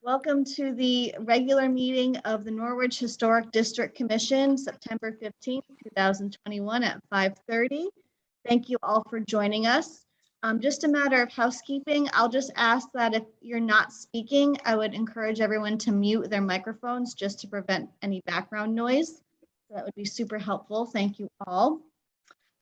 Welcome to the regular meeting of the Norwich Historic District Commission, September 15th, 2021 at 5:30. Thank you all for joining us. Just a matter of housekeeping, I'll just ask that if you're not speaking, I would encourage everyone to mute their microphones just to prevent any background noise. That would be super helpful. Thank you all.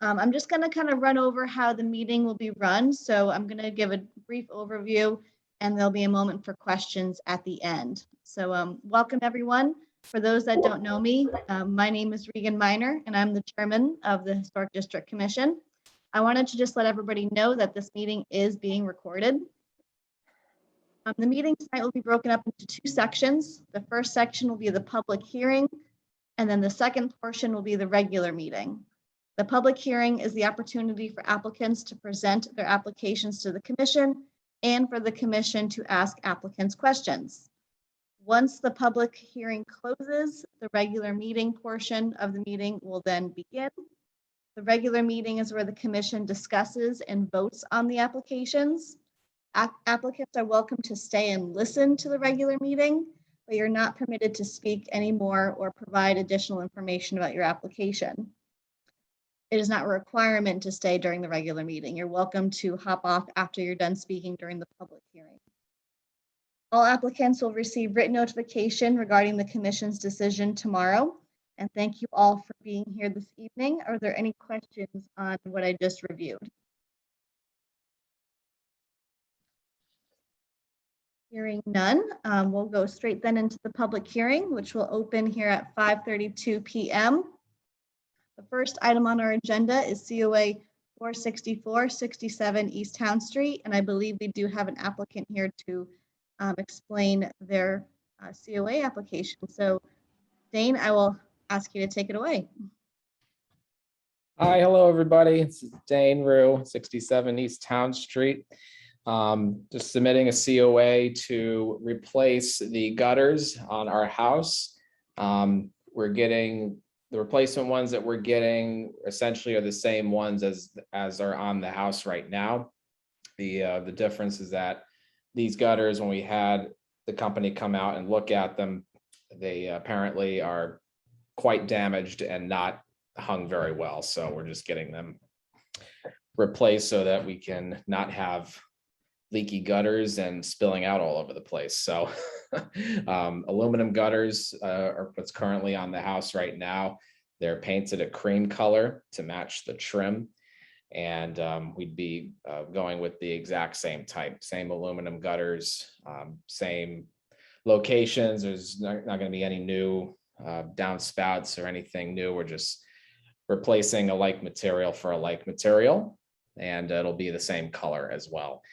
I'm just going to kind of run over how the meeting will be run. So I'm going to give a brief overview and there'll be a moment for questions at the end. So welcome everyone. For those that don't know me, my name is Regan Miner and I'm the chairman of the Historic District Commission. I wanted to just let everybody know that this meeting is being recorded. The meeting tonight will be broken up into two sections. The first section will be the public hearing, and then the second portion will be the regular meeting. The public hearing is the opportunity for applicants to present their applications to the commission and for the commission to ask applicants questions. Once the public hearing closes, the regular meeting portion of the meeting will then begin. The regular meeting is where the commission discusses and votes on the applications. Applicants are welcome to stay and listen to the regular meeting, but you're not permitted to speak anymore or provide additional information about your application. It is not a requirement to stay during the regular meeting. You're welcome to hop off after you're done speaking during the public hearing. All applicants will receive written notification regarding the commission's decision tomorrow. And thank you all for being here this evening. Are there any questions on what I just reviewed? Hearing none, we'll go straight then into the public hearing, which will open here at 5:32 p.m. The first item on our agenda is COA 464-67 East Town Street, and I believe we do have an applicant here to explain their COA application. So, Dane, I will ask you to take it away. Hi, hello everybody. This is Dane Rue, 67 East Town Street. Just submitting a COA to replace the gutters on our house. We're getting the replacement ones that we're getting essentially are the same ones as are on the house right now. The difference is that these gutters, when we had the company come out and look at them, they apparently are quite damaged and not hung very well. So we're just getting them replaced so that we can not have leaky gutters and spilling out all over the place. So aluminum gutters are what's currently on the house right now. They're painted a cream color to match the trim. And we'd be going with the exact same type, same aluminum gutters, same locations. There's not going to be any new downspouts or anything new. We're just replacing a like material for a like material, and it'll be the same color as well.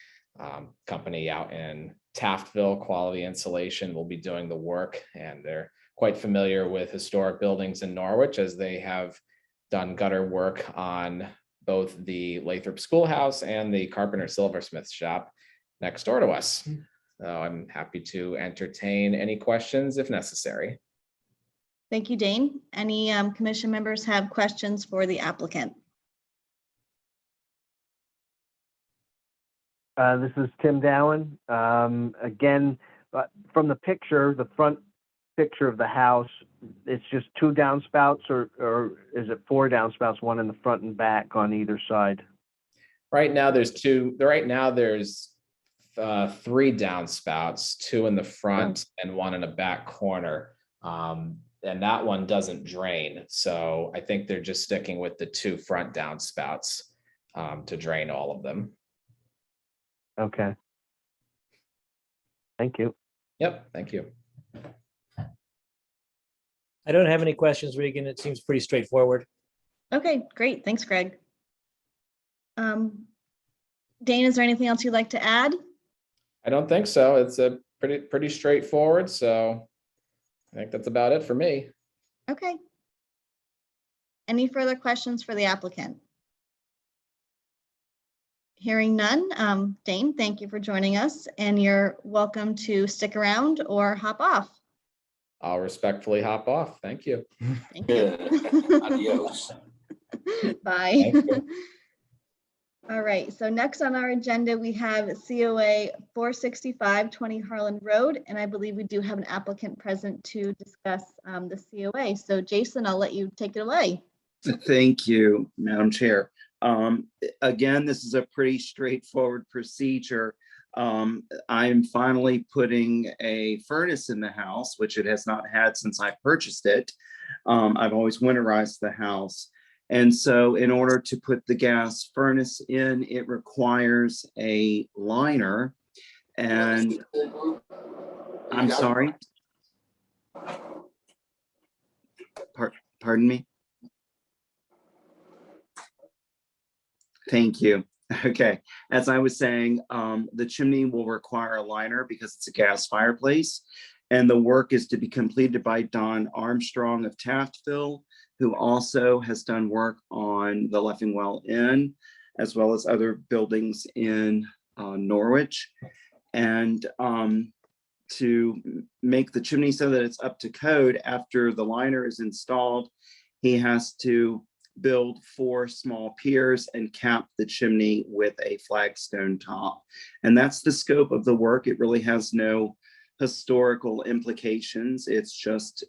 Company out in Taftville, Quality Insulation, will be doing the work, and they're quite familiar with historic buildings in Norwich, as they have done gutter work on both the Lathrop Schoolhouse and the Carpenter Silversmith shop next door to us. So I'm happy to entertain any questions if necessary. Thank you, Dane. Any commission members have questions for the applicant? This is Tim Dowen. Again, from the picture, the front picture of the house, it's just two downspouts, or is it four downspouts, one in the front and back on either side? Right now there's two. Right now there's three downspouts, two in the front and one in the back corner. And that one doesn't drain. So I think they're just sticking with the two front downspouts to drain all of them. Okay. Thank you. Yep, thank you. I don't have any questions, Regan. It seems pretty straightforward. Okay, great. Thanks, Greg. Dane, is there anything else you'd like to add? I don't think so. It's a pretty straightforward. So I think that's about it for me. Okay. Any further questions for the applicant? Hearing none, Dane, thank you for joining us, and you're welcome to stick around or hop off. I'll respectfully hop off. Thank you. Thank you. Adios. Bye. Thank you. All right, so next on our agenda, we have COA 46520 Harlan Road, and I believe we do have an applicant present to discuss the COA. So Jason, I'll let you take it away. Thank you, Madam Chair. Again, this is a pretty straightforward procedure. I'm finally putting a furnace in the house, which it has not had since I purchased it. I've always winterized the house. And so in order to put the gas furnace in, it requires a liner. And I'm sorry. Pardon me. Thank you. Okay, as I was saying, the chimney will require a liner because it's a gas fireplace. And the work is to be completed by Don Armstrong of Taftville, who also has done work on the Leffingwell Inn, as well as other buildings in Norwich. And to make the chimney so that it's up to code, after the liner is installed, he has to build 4 small piers and cap the chimney with a flagstone top. And that's the scope of the work. It really has no historical implications. It's just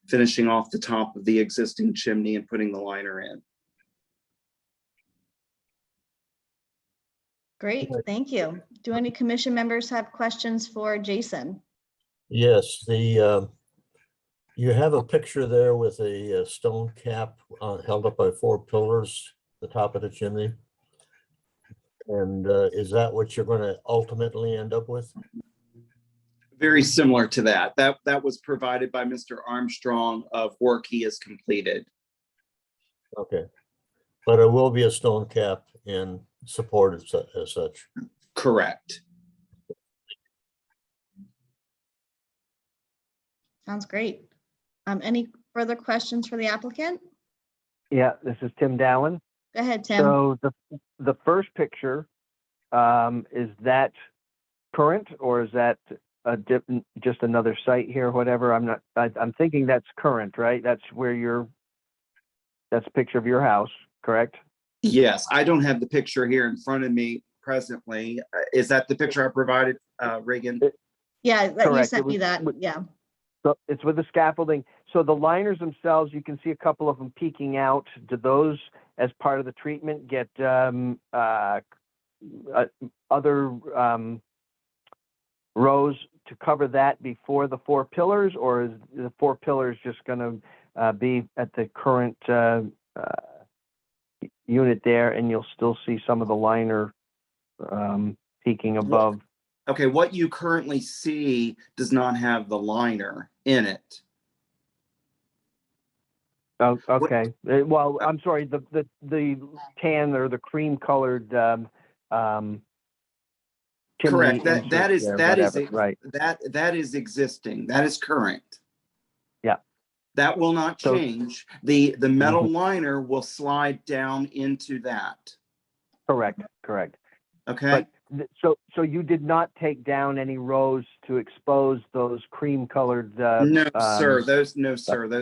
finishing off the top of the existing chimney and putting the liner in. Great, thank you. Do any commission members have questions for Jason? Yes, you have a picture there with a stone cap held up by 4 pillars, the top of the chimney. And is that what you're going to ultimately end up with? Very similar to that. That was provided by Mr. Armstrong of work he has completed. Okay, but it will be a stone cap and supported as such. Correct. Sounds great. Any further questions for the applicant? Yeah, this is Tim Dallin. Go ahead, Tim. So the first picture, is that current, or is that just another site here, whatever? I'm thinking that's current, right? That's a picture of your house, correct? Yes, I don't have the picture here in front of me presently. Is that the picture I provided, Reagan? Yeah, that you Correct. sent me that, yeah. So it's with the scaffolding. So the liners themselves, you can see a couple of them peeking out. Do those, as part of the treatment, get other rows to cover that before the 4 pillars, or is the 4 pillars just going to be at the current unit there, and you'll still see some of the liner peeking above? Okay, what you currently see does not have the liner in it. Oh, okay. Well, I'm sorry, the tan or the cream colored chimney Correct. That insert is there, that is whatever, right. that is existing. That is current. Yeah. That will not So- change. The metal liner will slide down into that. Correct. Okay. But so you did not take down any rows to expose those cream colored No, sir. Those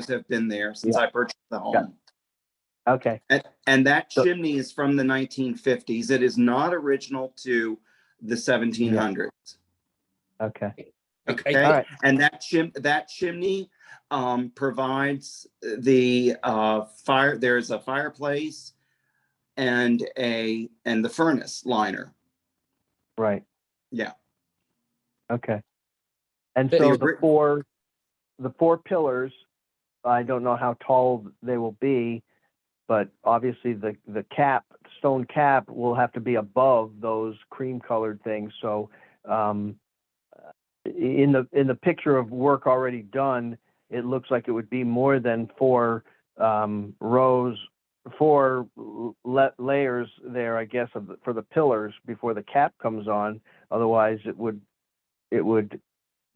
have been there since I purchased the home. Okay. And that So- chimney is from the 1950s. It is not original to the 1700s. Okay. Okay. All right. And that chimney provides the fire. There's a fireplace and the furnace liner. Right. Yeah. Okay. And The so ori- the four pillars, I don't know how tall they will be, but obviously the stone cap will have to be above those cream colored things. So in the picture of work already done, it looks like it would be more than 4 rows, 4 layers there, I guess, for the pillars before the cap comes on. Otherwise, it would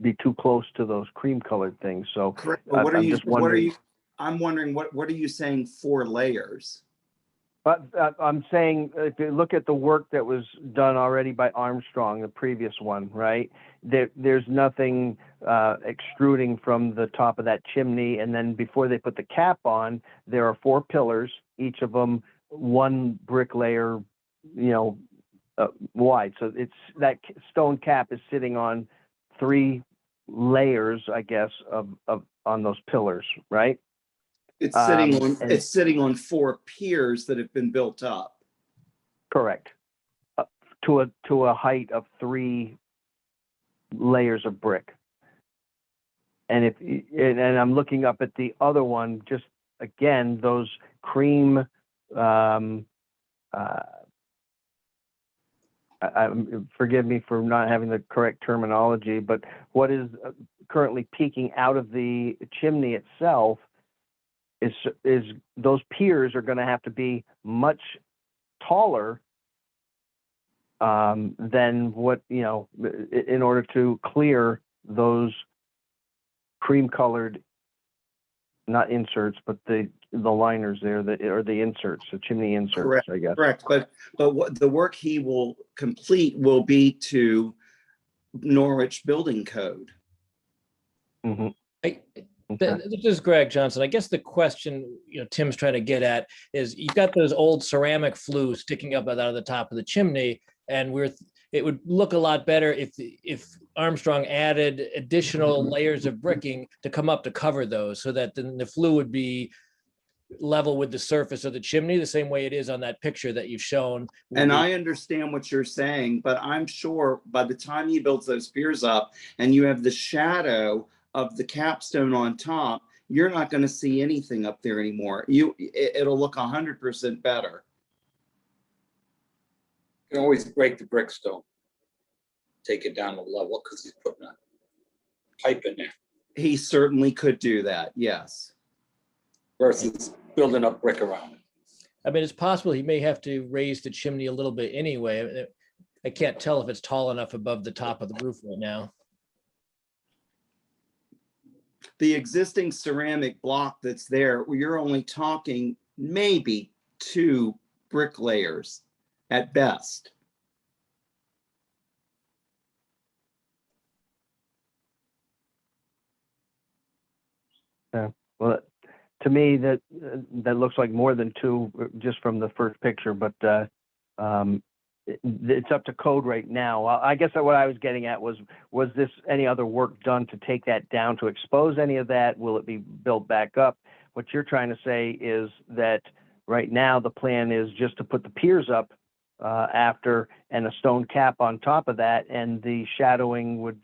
be too close to those cream colored things. So Correct. But what are I'm you? just wondering. I'm wondering what are you saying? 4 layers. But I'm saying, if you look at the work that was done already by Armstrong, the previous one, right? There's nothing extruding from the top of that chimney. And then before they put the cap on, there are 4 pillars, each of them 1 brick layer wide. So it's that stone cap is sitting on 3 layers, I guess, of on those pillars, right? It's and- sitting on 4 piers that have been built up. Correct. To a height of 3 layers of brick. And I'm looking up at the other one, just again, those cream, forgive me for not having the correct terminology, but what is currently peeking out of the chimney itself is those piers are going to have to be much taller than what, in order to clear those cream colored, not inserts, but the liners there, or the inserts, the chimney inserts, Correct, I guess. Correct, but what the work he will complete will be to Norwich Building Code. Mhm. This is Greg Johnson. I guess the question, Tim's trying to get at is you've got those old ceramic flues sticking up out of the top of the chimney, and it would look a lot better if Armstrong added additional layers of bricking to come up to cover those, so that then the flue would be level with the surface of the chimney, the same way it is on that picture that you've shown. And I understand what you're saying, but I'm sure by the time he builds those piers up and you have the shadow of the capstone on top, you're not going to see anything up there anymore. It'll look 100% better. You can always break the brickstone, take it down a level, because he's putting a pipe in there He certainly could do that, yes. versus building up brick around it. I mean, it's possible he may have to raise the chimney a little bit anyway. I can't tell if it's tall enough above the top of the roof right now. The existing ceramic block that's there, you're only talking maybe 2 brick layers at best. Well, to me, that looks like more than 2 just from the first picture, but it's up to code right now. I guess what I was getting at was this any other work done to take that down, to expose any of that? Will it be built back up? What you're trying to say is that right now the plan is just to put the piers up after, and a stone cap on top of that, and the shadowing would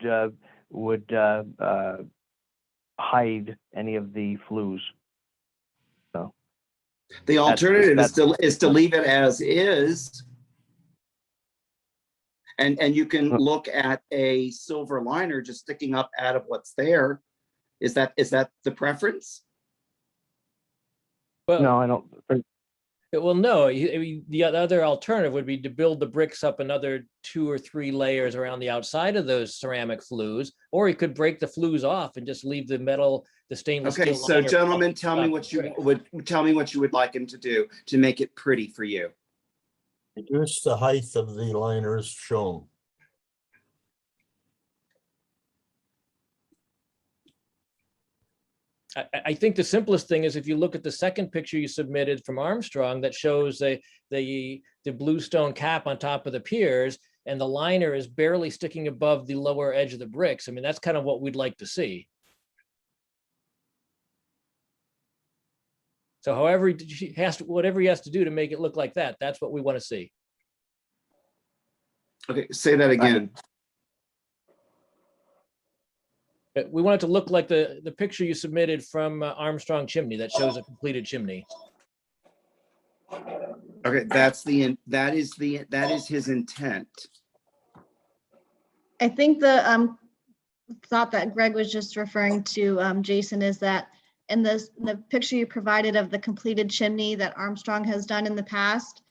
hide any of the flues. So The alternative is to leave it as is. And you can look at a silver liner just sticking up out of what's there. Is that the preference? Well, no, I don't. well, no. I mean, the other alternative would be to build the bricks up another 2 or 3 layers around the outside of those ceramic flues, or he could break the flues off and just leave the metal, the stainless steel. Okay, so liner gentlemen, tell me what you would like him to do to make it pretty for you. Reduce the height of the liners shown. I think the simplest thing is if you look at the second picture you submitted from Armstrong that shows the blue stone cap on top of the piers, and the liner is barely sticking above the lower edge of the bricks. I mean, that's kind of what we'd like to see. So however whatever he has to do to make it look like that, that's what we want to see. Okay, say that again. We want it to look like the picture you submitted from Armstrong chimney that shows a completed chimney. Okay, that is his intent. I think the thought that Greg was just referring to, Jason, is that in the picture you provided of the completed chimney that Armstrong has done in the past,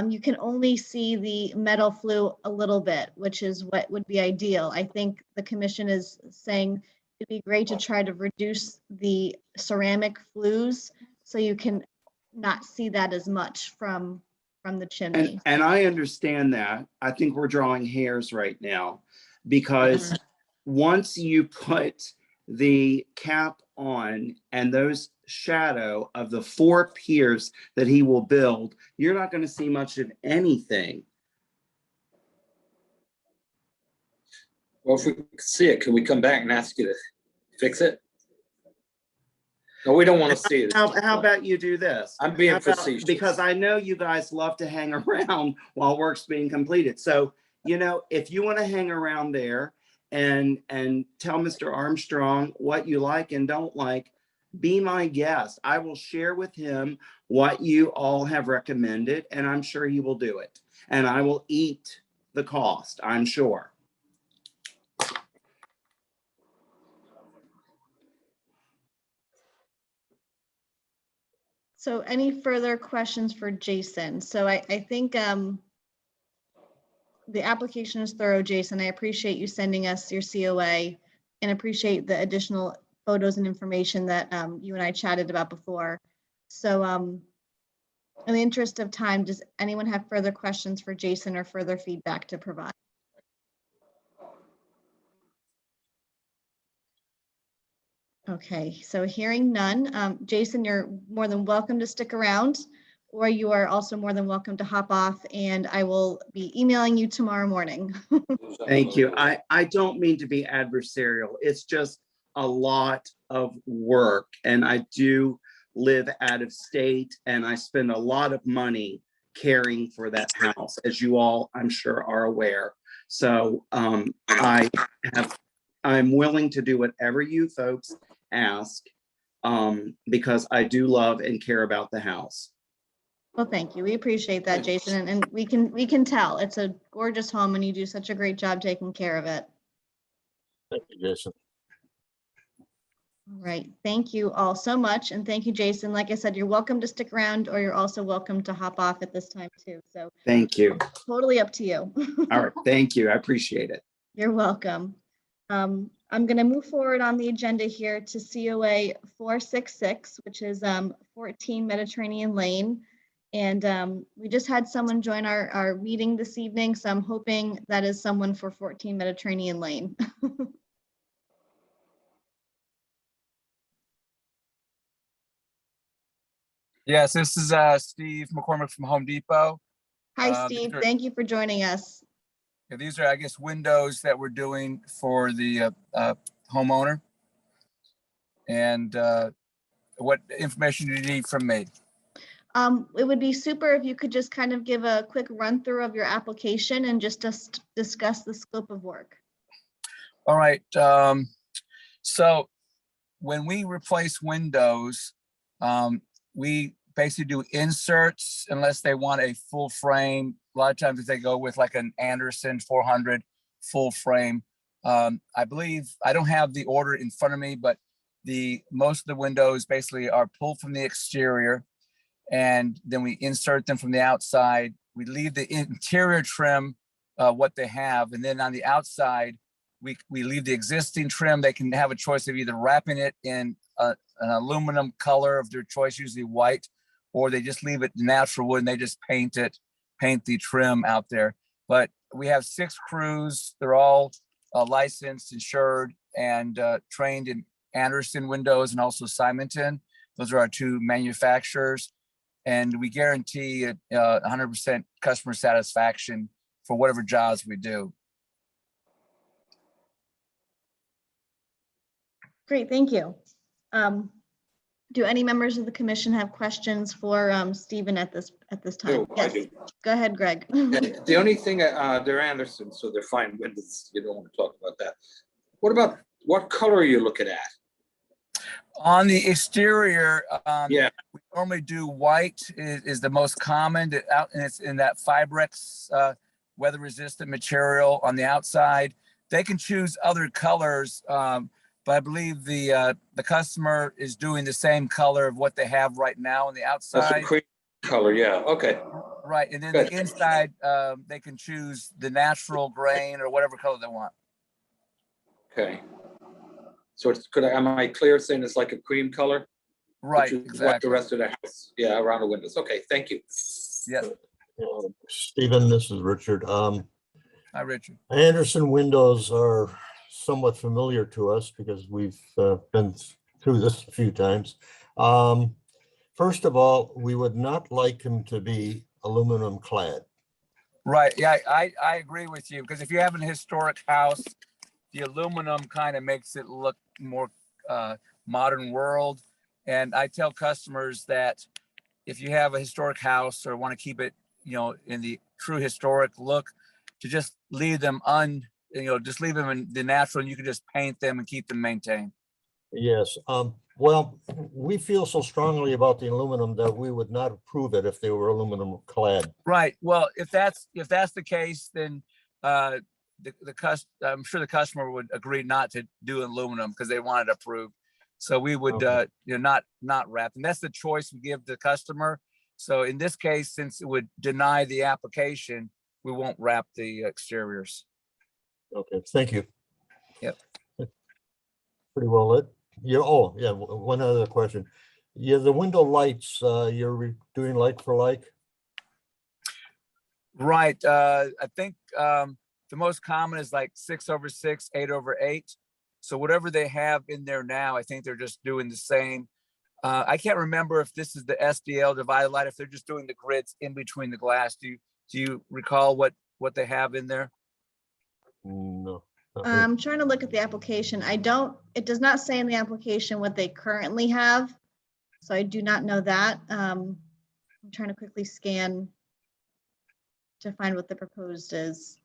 you can only see the metal flue a little bit, which is what would be ideal. I think the commission is saying it'd be great to try to reduce the ceramic flues so you can not see that as much from the chimney. And I understand that. I think we're drawing hairs right now, because once you put the cap on and those shadow of the 4 piers that he will build, you're not going to see much of anything. Well, if we see it, can we come back and ask you to fix it? No, we don't want to see it. How about you do this? I'm being How about- facetious. Because I know you guys love to hang around while work's being completed. So, you know, if you want to hang around there and tell Mr. Armstrong what you like and don't like, be my guest. I will share with him what you all have recommended, and I'm sure he will do it. And I will eat the cost, I'm sure. So any further questions for Jason? So I think the application is thorough, Jason. I appreciate you sending us your COA and appreciate the additional photos and information that you and I chatted about before. So in the interest of time, does anyone have further questions for Jason or further feedback to provide? Okay, so hearing none, Jason, you're more than welcome to stick around, or you are also more than welcome to hop off, and I will be emailing you tomorrow morning. Thank you. I don't mean to be adversarial. It's just a lot of work, and I do live out of state, and I spend a lot of money caring for that house, as you all, I'm sure, are aware. So I'm willing to do whatever you folks ask, because I do love and care about the house. Well, thank you. We appreciate that, Jason, and we can tell it's a gorgeous home, and you do such a great job taking care of it. Thank you, Jason. All right, thank you all so much, and thank you, Jason. Like I said, you're welcome to stick around, or you're also welcome to hop off at this time too. So Thank you. totally up to you. All right, thank you. I appreciate it. You're welcome. I'm going to move forward on the agenda here to COA 466, which is 14 Mediterranean Lane. And we just had someone join our meeting this evening, so I'm hoping that is someone for 14 Mediterranean Lane. Yes, this is Steve McCormick from Home Depot. Hi, Steve. Thank you for joining us. Yeah, these are, I guess, windows that we're doing for the homeowner. And what information do you need from me? It would be super if you could just kind of give a quick run through of your application and just discuss the scope of work. All right. So when we replace windows, we basically do inserts unless they want a full frame. A lot of times if they go with like an Anderson 400 full frame, I believe, I don't have the order in front of me, but most of the windows basically are pulled from the exterior, and then we insert them from the outside. We leave the interior trim what they have, and then on the outside, we leave the existing trim. They can have a choice of either wrapping it in an aluminum color of their choice, usually white, or they just leave it natural wood and they just paint the trim out there. But we have 6 crews. They're all licensed, insured, and trained in Anderson windows and also Simonton. Those are our 2 manufacturers. And we guarantee 100% customer satisfaction for whatever jobs we do. Great, thank you. Do any members of the commission have questions for Stephen at this time? I Yes. do. Go ahead, Greg. The only thing, they're Anderson, so they're fine windows. You don't want to talk about that. What color are you looking at? On the exterior, Yeah. we normally do white is the most common, and it's in that Fibrex weather resistant material on the outside. They can choose other colors, but I believe the customer is doing the same color of what they have right now on the That's a outside. cream color, yeah, okay. Right, and then Good. the inside, they can choose the natural grain or whatever color they want. Okay. So am I clear saying it's like a cream color? Right, Which is what exactly. the rest of the house, yeah, around the windows. Okay, thank you. Yeah. Stephen, this is Richard. Hi, Richard. Anderson windows are somewhat familiar to us because we've been through this a few times. First of all, we would not like them to be aluminum clad. Right, yeah, I agree with you, because if you have an historic house, the aluminum kind of makes it look more modern world. And I tell customers that if you have a historic house or want to keep it, in the true historic look, to just leave them just leave them in the natural, and you can just paint them and keep them maintained. Yes, well, we feel so strongly about the aluminum that we would not approve it if they were aluminum clad. Right. Well, if that's the case, then I'm sure the customer would agree not to do aluminum because they want it approved. So we would Okay. not wrap, and that's the choice we give the customer. So in this case, since it would deny the application, we won't wrap the exteriors. Okay, thank you. Yep. Pretty well lit. Yeah, oh, yeah, one other question. Yeah, the window lights, you're doing like for like? Right. I think the most common is like 6/6, 8/8. So whatever they have in there now, I think they're just doing the same. I can't remember if this is the SDL divided light, if they're just doing the grids in between the glass. Do you recall what they have in there? No. I'm trying to look at the application. It does not say in the application what they currently have. So I do not know that. I'm trying to quickly scan to find what the proposed is.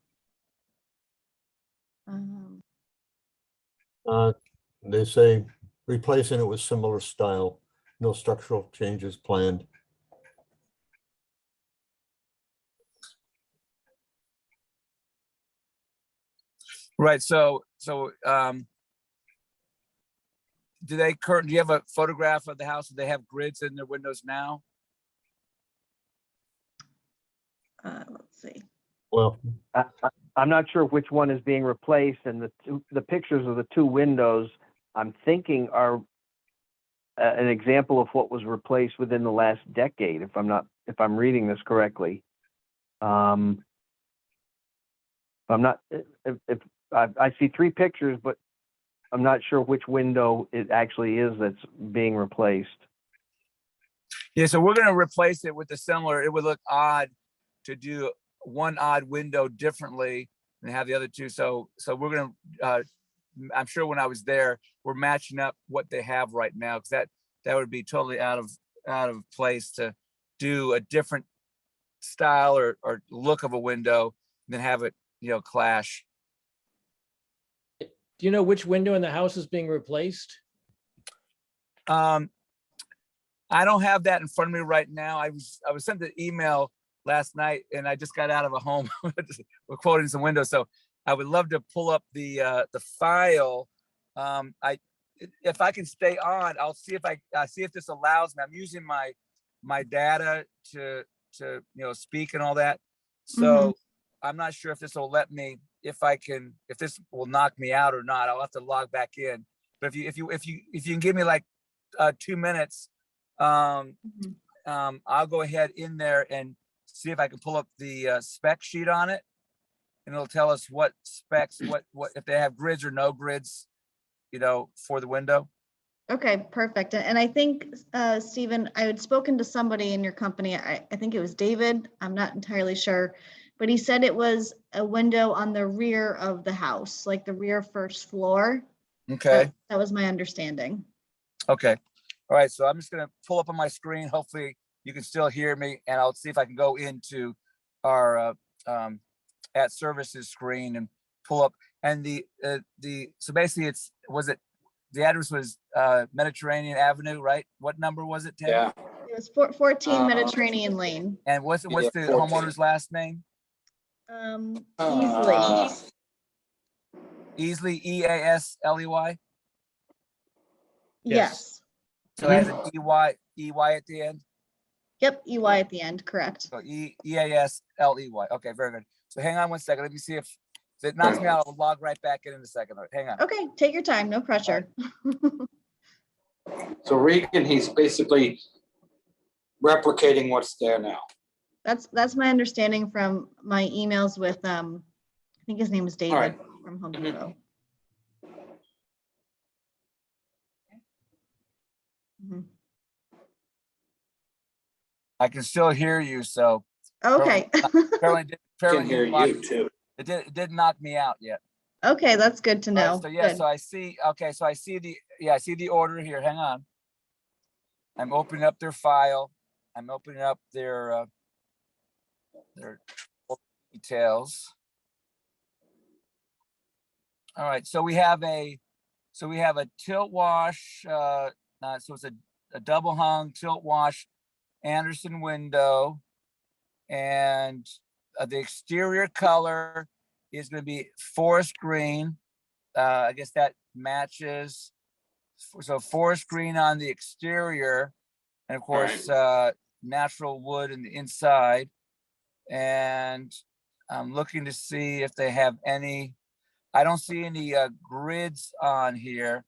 They say replacing it with similar style, no structural changes planned. Right. So do you have a photograph of the house? Do they have grids in their windows now? Let's see. Well, I'm not sure which one is being replaced, and the pictures of the two windows, I'm thinking are an example of what was replaced within the last decade, if I'm reading this correctly. I see three pictures, but I'm not sure which window it actually is that's being replaced. Yeah, so we're going to replace it with a similar. It would look odd to do one odd window differently and have the other two. So we're going to, I'm sure when I was there, we're matching up what they have right now, because that would be totally out of place to do a different style or look of a window and then have it, clash. Do you know which window in the house is being replaced? I don't have that in front of me right now. I was sent an email last night, and I just got out of a home. We're quoting some windows, so I would love to pull up the file. If I can stay on, I'll see if this allows me. I'm using my data to speak and all that. So I'm not sure if this will let me. If this will knock me out or not. I'll have to log back in. But if you can give me like 2 minutes, I'll go ahead in there and see if I can pull up the spec sheet on it, and it'll tell us what specs, what if they have grids or no grids, for the window. Okay, perfect. And I think, Stephen, I had spoken to somebody in your company. I think it was David. I'm not entirely sure, but he said it was a window on the rear of the house, like the rear first floor. Okay. That was my understanding. Okay. All right. So I'm just going to pull up on my screen. Hopefully you can still hear me, and I'll see if I can go into our at services screen and pull up. And so basically the address was Mediterranean Avenue, right? What number was it, Tim? Yeah. It was 14 Mediterranean Lane. And what's the 14. homeowner's last name? Easily. Easley, Easley. Yes. So it has an EY at the end. Yep, EY at the end, correct. So Easley. Okay, very good. So hang on one second. Let me see if it knocks me out. I'll log right back in a second. Hang on. Okay, take your time, no pressure. So Regan, he's basically replicating what's there now. That's my understanding from my emails with I think his name is David right. from Home Depot. I can still hear you, so Okay. apparently Can hear you too. it didn't knock me out yet. Okay, that's good to All right, know. so yeah, Good. so I see, okay, so I see the order here. Hang on. I'm opening up their file. I'm opening up their details. All right, so we have a tilt wash, so it's a double hung tilt wash Anderson window. And the exterior color is going to be forest green. I guess that matches. So forest green on the exterior, and of course, natural wood in the inside. And I'm looking to see if they have any. I don't see any grids on here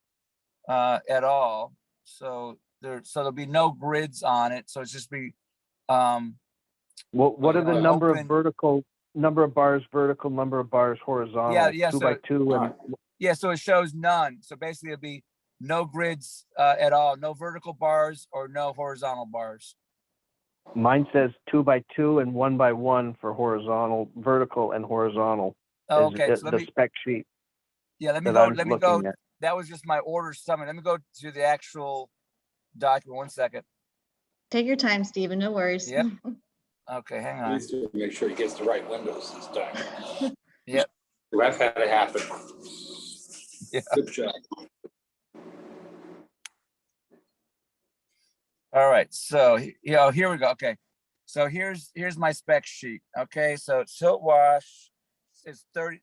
at all. So there'll be no grids on it. So it's just be. What are the number of open- number of bars vertical, number of bars horizontal? Yeah, 2 by 2 and Yeah, so it shows none. So basically it'll be no grids at all, no vertical bars or no horizontal bars. mine says 2 by 2 and 1 by 1 for horizontal, vertical and horizontal. Oh, is okay, so the spec sheet. let me that go, I'm looking at. that was just my order summary. Let me go to the actual document, 1 second. Take your time, Stephen. No worries. Yep. Okay, hang on. Please do make sure he gets the right windows this time. Yep. I've had it happen. Yeah. Good job. All right, so here we go. Okay, so here's my spec sheet. Okay, so tilt wash is 30.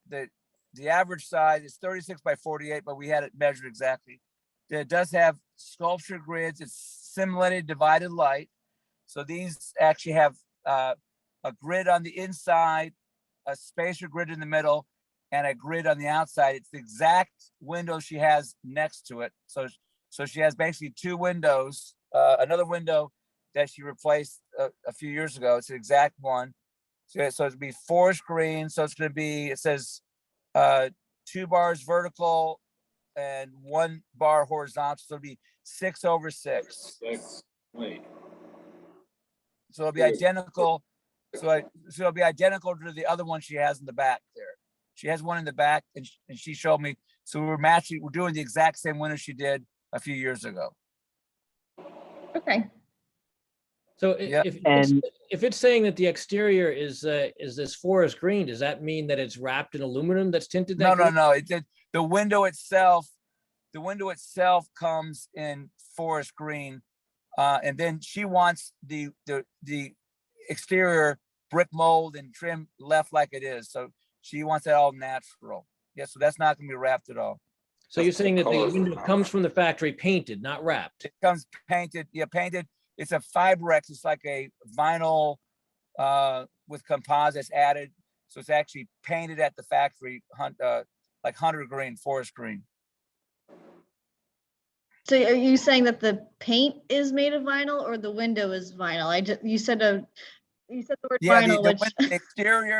The average size is 36 by 48, but we had it measured exactly. It does have sculpture grids. It's simulated divided light. So these actually have a grid on the inside, a spacer grid in the middle, and a grid on the outside. It's the exact window she has next to it. So she has basically two windows. Another window that she replaced a few years ago. It's the exact one. So it'd be forest green. So it's going to be, it says 2 bars vertical and 1 bar horizontal. So it'll be 6 over 6. Wait. So it'll be identical. So it'll be identical to the other one she has in the back there. She has one in the back, and she showed me. So we're matching. We're doing the exact same window she did a few years ago. Okay. So Yeah. if it's saying that the exterior is this forest green, does that mean that it's wrapped in aluminum that's tinted that green? No. The window itself comes in forest green, and then she wants the exterior brick mold and trim left like it is. So she wants that all natural. Yeah, so that's not going to be wrapped at all. So you're saying that the window comes from the factory painted, not wrapped? It comes painted. Yeah, painted. It's a Fibrex. It's like a vinyl with composites added. So it's actually painted at the factory, like hunter green, forest green. So are you saying that the paint is made of vinyl or the window is vinyl? You said the word vinyl, which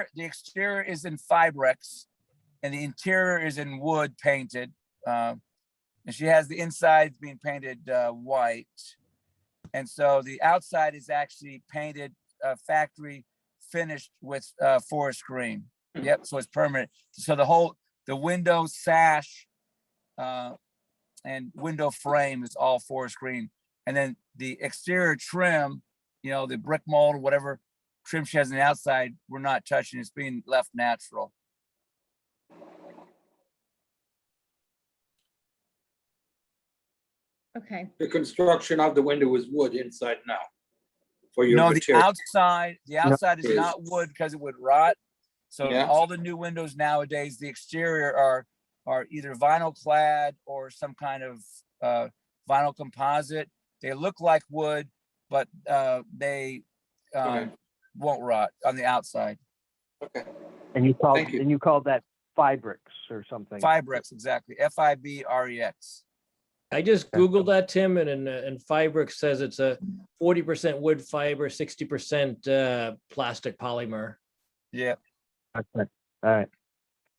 the exterior is in Fibrex and the interior is in wood painted. And she has the inside being painted white. And so the outside is actually painted factory finished with forest green. Yep, so it's permanent. So the window sash and window frame is all forest green. And then the exterior trim, the brick mold or whatever trim she has on the outside, we're not touching. It's being left natural. okay. The construction of the window is wood inside now. For your No, material. the outside is not wood because it would rot. So Yeah. all the new windows nowadays, the exterior are either vinyl clad or some kind of vinyl composite. They look like wood, but they won't rot on the outside. Okay. And you Thank you. called that Fibrex or something. Fibrex, exactly. Fibrex. I just Googled that, Tim, and Fibrex says it's a 40% wood fiber, 60% plastic polymer. Yeah. Okay. All right.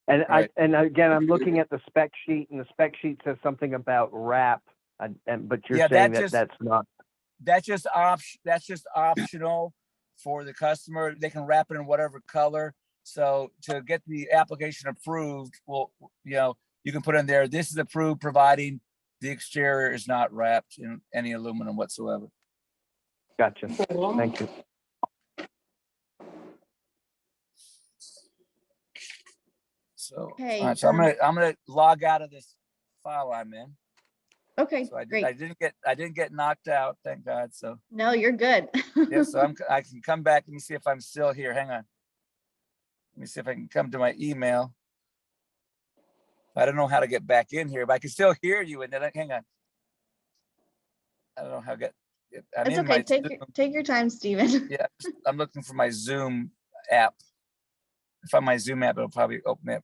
And Right. and again, I'm looking at the spec sheet, and the spec sheet says something about wrap But you're Yeah, saying that just- that's not, That's just optional for the customer. They can wrap it in whatever color. So to get the application approved, well, you can put in there, this is approved, providing the exterior is not wrapped in any aluminum whatsoever. gotcha. Thank you. So, Okay, all right, so I'm gonna log out of this file I'm in. Okay, So I great. didn't get knocked out, thank God. So No, you're good. yeah, so I can come back. Let me see if I'm still here. Hang on. Let me see if I can come to my email. I don't know how to get back in here, but I can still hear you. And then hang on. I don't know how to get. I'm It's in okay. my Take your time, Stephen. yeah. I'm looking for my Zoom app. If I'm my Zoom app, it'll probably open it.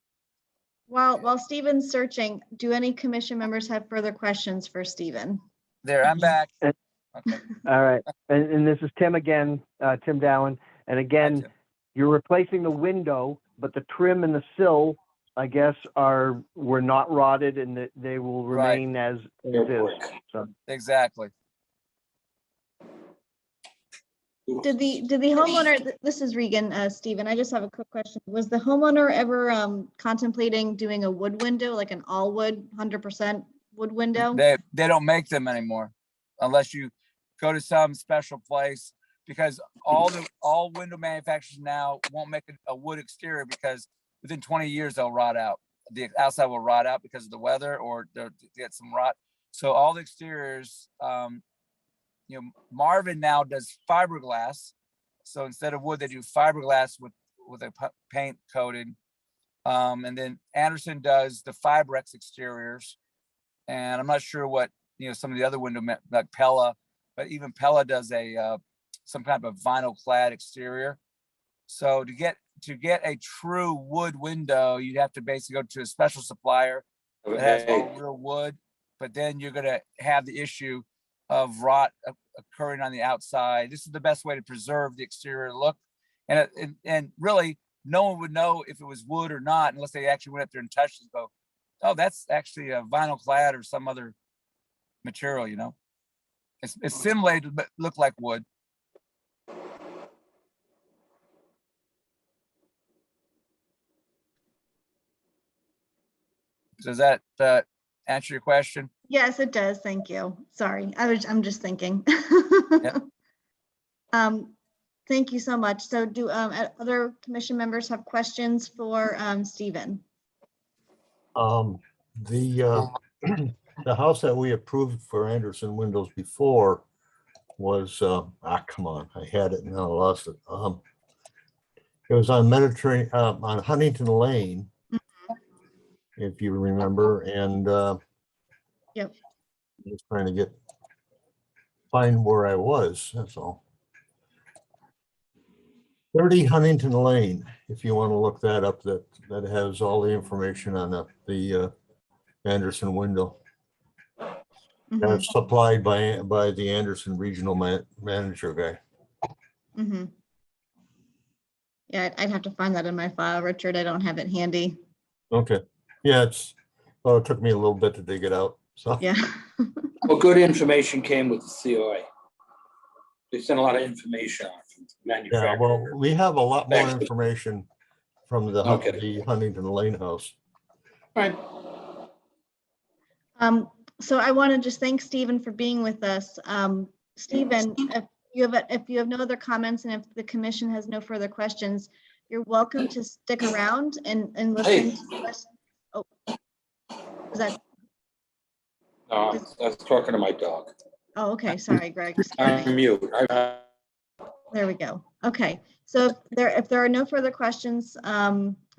While Stephen's searching, do any commission members have further questions for Stephen? There, I'm back. Uh, Okay. All right. And this is Tim again, Tim Dowan. And again, Tim. you're replacing the window, but the trim and the sill, I guess, were not rotted and that they will Right. remain as Your is. work. So Exactly. Did the homeowner, this is Regan, Stephen, I just have a quick question. Was the homeowner ever contemplating doing a wood window, like an all wood, 100% wood window? They don't make them anymore unless you go to some special place, because all window manufacturers now won't make a wood exterior because within 20 years they'll rot out. The outside will rot out because of the weather or they'll get some rot. So all the exteriors, Marvin now does fiberglass. So instead of wood, they do fiberglass with a paint coating. And then Anderson does the Fibrex exteriors. And I'm not sure what, some of the other window, like Pella, but even Pella does some kind of vinyl clad exterior. So to get a true wood window, you'd have to basically go to a special supplier that has all real wood, but then you're going to have the issue of rot occurring on the outside. This is the best way to preserve the exterior look. And really, no one would know if it was wood or not unless they actually went up there and touched it and go, oh, that's actually a vinyl clad or some other material, It's simulated, but look like wood. Does that answer your question? Yes, it does. Thank you. Sorry, I'm just thinking. Yep. Thank you so much. So do other commission members have questions for Stephen? The the house that we approved for Anderson Windows before was, come on, I had it and I lost it. It was on on Huntington Lane, if you remember, and Yep. just trying to find where I was, that's all. 30 Huntington Lane, if you want to look that up, that has all the information on the Anderson window. Mhm, That's supplied by the Anderson regional manager guy. mhm. Yeah, I'd have to find that in my file, Richard. I don't have it handy. Okay, yeah, it took me a little bit to dig it out, so. Yeah. Well, good information came with the COA. They sent a lot of information on from the Yeah, well, manufacturer. we have a lot more Thanks. information from the Okay. the Huntington Lane house. Right. So I want to just thank Stephen for being with us. Stephen, if you have no other comments and if the commission has no further questions, you're welcome to stick around and listen Hey. to us. Oh, is that? No, I was talking to my dog. Oh, okay. Sorry, Greg. I'm mute. There we go. Okay. So if there are no further questions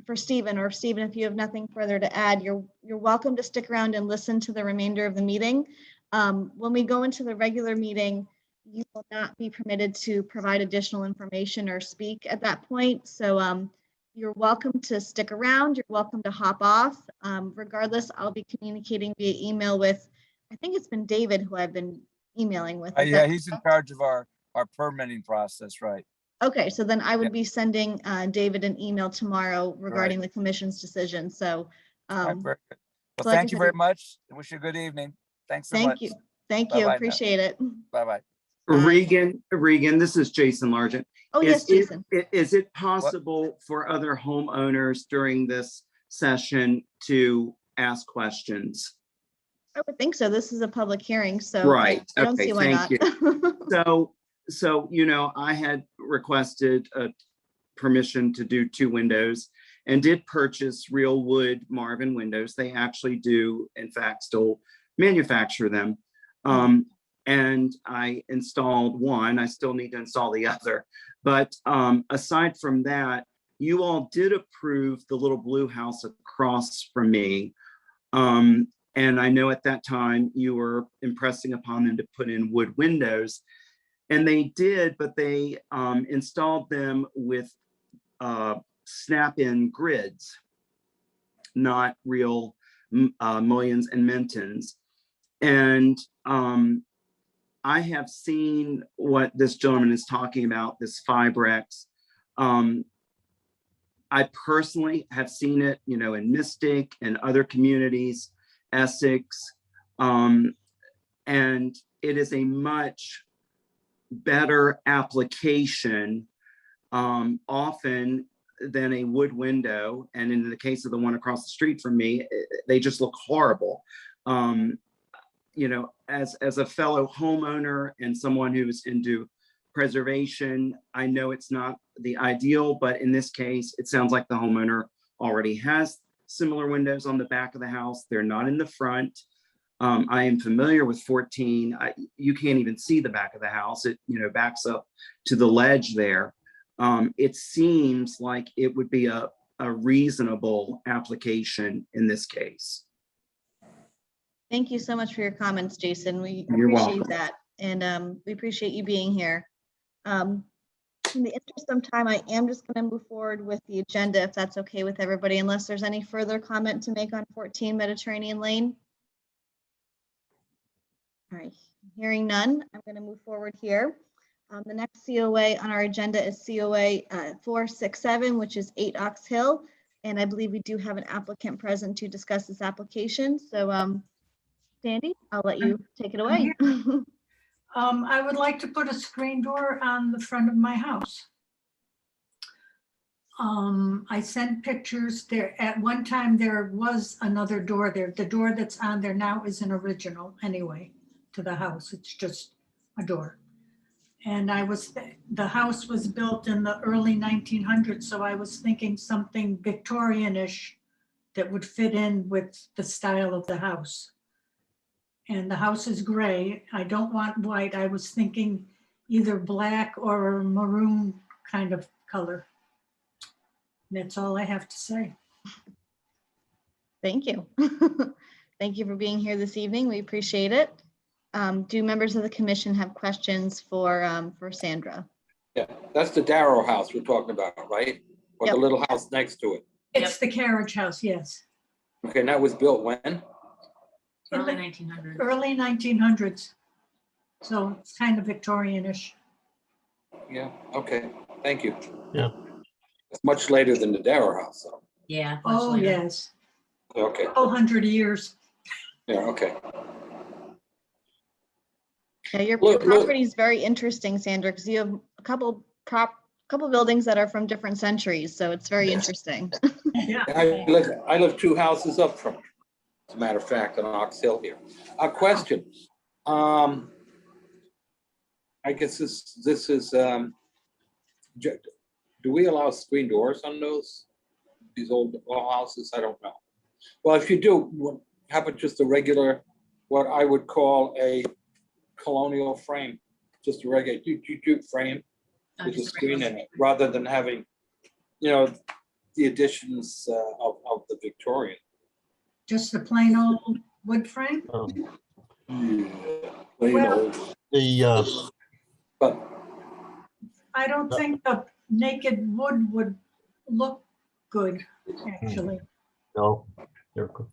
for Stephen, or Stephen, if you have nothing further to add, you're welcome to stick around and listen to the remainder of the meeting. When we go into the regular meeting, you will not be permitted to provide additional information or speak at that point. So you're welcome to stick around. You're welcome to hop off. Regardless, I'll be communicating via email with, I think it's been David who I've been emailing with. Is Yeah, that he's in charge of our permitting process, right? Okay, so then I would Yep. be sending David an email tomorrow regarding the commission's decision. So, All right, very good. so Well, like I thank you said, very much. I wish you a good evening. Thanks so Thank much. you. Thank Bye-bye you. now. Appreciate it. Bye-bye. Regan, this is Jason Largent. Oh, yes, Jason. Is it possible for other homeowners during this session to ask questions? I would think so. This is a public hearing, so Right. I don't Okay, see why not. thank So, I had requested permission to do 2 windows and did purchase real wood Marvin windows. They actually do, in fact, still manufacture them. And I installed one. I still need to install the other. But aside from that, you all did approve the little blue house across from me. And I know at that time you were impressing upon them to put in wood windows. And they did, but they installed them with snap-in grids, not real mullions and Mentons. And I have seen what this gentleman is talking about, this Fibrex. I personally have seen it, in Mystic and other communities, Essex, and it is a much better application often than a wood window. And in the case of the one across the street from me, they just look horrible. As a fellow homeowner and someone who's into preservation, I know it's not the ideal, but in this case, it sounds like the homeowner already has similar windows on the back of the house. They're not in the front. I am familiar with 14. You can't even see the back of the house. It, backs up to the ledge there. It seems like it would be a reasonable application in this case. Thank you so much for your comments, Jason. We You're appreciate welcome. that. And we appreciate you being here. In the interest of time, I am just going to move forward with the agenda, if that's okay with everybody, unless there's any further comment to make on 14 Mediterranean Lane. All right, hearing none, I'm going to move forward here. The next COA on our agenda is COA 467, which is 8 Ox Hill. And I believe we do have an applicant present to discuss this application. So Sandy, I'll let you take it away. I would like to put a screen door on the front of my house. I sent pictures there. At one time, there was another door there. The door that's on there now is an original anyway to the house. It's just a door. And the house was built in the early 1900s. So I was thinking something Victorian-ish that would fit in with the style of the house. And the house is gray. I don't want white. I was thinking either black or a maroon kind of color. That's all I have to say. Thank you. Thank you for being here this evening. We appreciate it. Do members of the commission have questions for Sandra? Yeah, that's the Darrow house we're talking about, right? Or Yep. the little house next to it. It's the carriage house, yes. Okay, and that was built when? Early 1900s. Early 1900s. So it's kind of Victorian-ish. Yeah, okay, thank you. Yeah. It's much later than the Darrow house, though. Yeah. much Oh, later. yes. Okay, 100 years. yeah, okay. Yeah, your Look. property is very interesting, Sandra, because you have a couple buildings that are from different centuries, so it's very interesting. Yeah. I live 2 houses up from, as a matter of fact, on Ox Hill here. A question. I guess this is, do we allow screen doors on these old houses? I don't know. Well, if you do, how about just a regular, what I would call a colonial frame, just a regular frame with a screen in it, rather than having, the additions of the Victorian. Just a plain old wood frame? Plain Well- old. But I don't think the naked wood would look good, actually. No, you're co-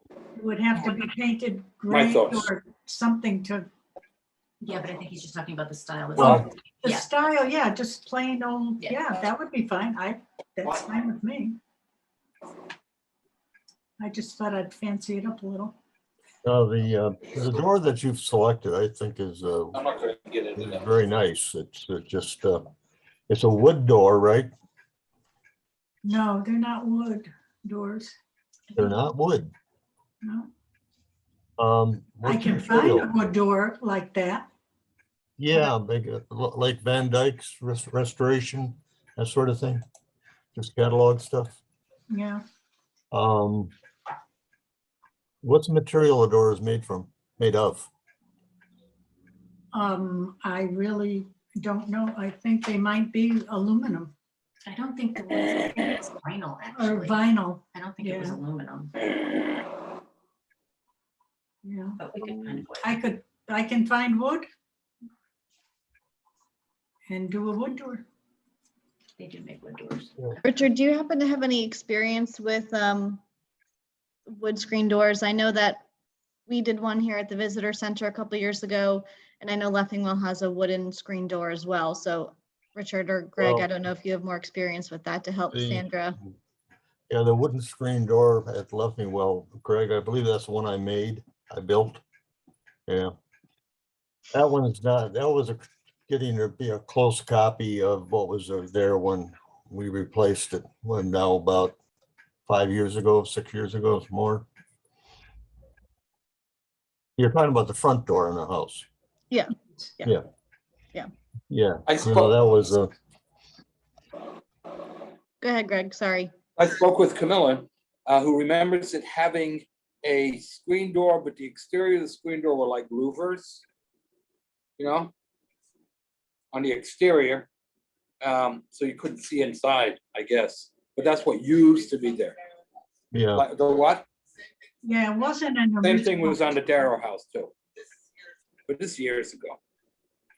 It would have to be painted My gray thoughts. or something to, Yeah, but I think he's just talking about the style. Well- the Yeah. style, yeah, just plain old, Yeah. yeah, that would be fine. That's fine with me. I just thought I'd fancy it up a little. The door that you've selected, I think is I'm not gonna get into that. very nice. It's just, it's a wood door, right? No, they're not wood doors. They're not wood. No, I What's can the find a material? wood door like that. Yeah, like Van Dyke's restoration, that sort of thing. Just catalog stuff. Yeah, Um, what's the material the door is made of? I really don't know. I think they might be aluminum I don't think the ones, I think it was vinyl, or actually. vinyl. I don't think it was yeah. aluminum, Yeah, but we could find wood. I can find wood and do a wood door. They do make wood doors. Richard, do you happen to have any experience with wood screen doors? I know that we did one here at the visitor center a couple years ago, and I know Leffingwell has a wooden screen door as well. So Richard or Greg, Well, I don't know if you have more experience with that to help the- Sandra. Yeah, the wooden screen door at Leffingwell, Greg, I believe that's the one I built. Yeah. That was getting to be a close copy of what was there when we replaced it, when now about 5 years ago, 6 years ago, it's more. You're talking about the front door in the house. Yeah. Yeah. Yeah. Yeah. I You know, spoke, that was Go ahead, Greg, sorry. I spoke with Camilla, who remembers it having a screen door, but the exterior of the screen door were like louvers, you know, on the exterior. So you couldn't see inside, I guess, but that's what used to be there. yeah. Like the what? Yeah, it wasn't an Same thing original. was on the Darrow house too. But this years ago,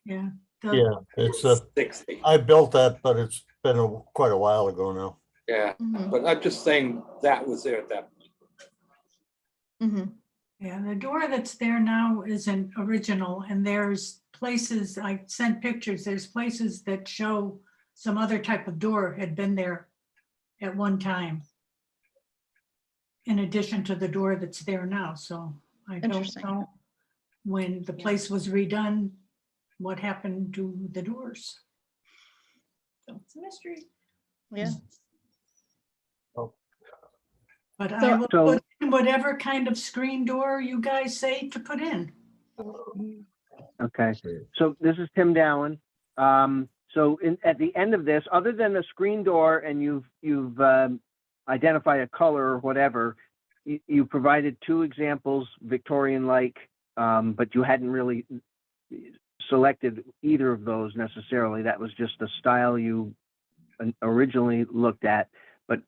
Yeah. Yeah, it's a, 60, I built that, but it's been quite a while ago now. yeah. Mhm, But I'm just saying that was there at that point. mhm. Yeah, the door that's there now isn't original, and there's places, I sent pictures, there's places that show some other type of door had been there at one time. In addition to the door that's there now, so I don't Interesting. know when the Yeah. place was redone, what happened to the doors. So it's a mystery. Yeah. But I So- will So- put in whatever kind of screen door you guys say to put in. Okay, so this is Tim Dowan. So at the end of this, other than the screen door, and you've identified a color or whatever, you provided two examples, Victorian-like, but you hadn't really selected either of those necessarily. That was just the style you originally looked at. But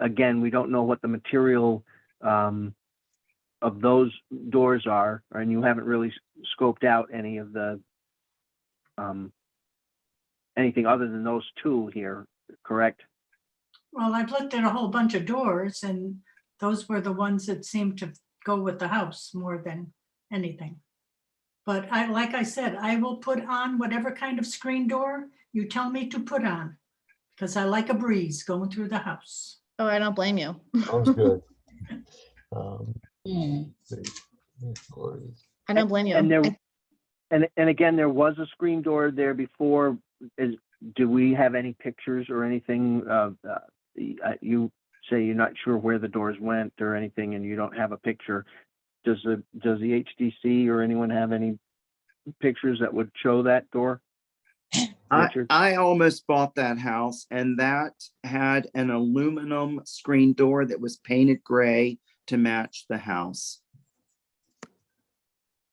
again, we don't know what the material of those doors are, and you haven't really scoped out any of the anything other than those two here, correct? Well, I've looked at a whole bunch of doors, and those were the ones that seemed to go with the house more than anything. But like I said, I will put on whatever kind of screen door you tell me to put on, because I like a breeze going through the house. Oh, I don't blame you. Sounds good. I don't blame you. And there, I- and again, there was a screen door there before. Do we have any pictures or anything? You say you're not sure where the doors went or anything, and you don't have a picture. Does the HDC or anyone have any pictures that would show that door? Richard? I almost bought that house, and that had an aluminum screen door that was painted gray to match the house.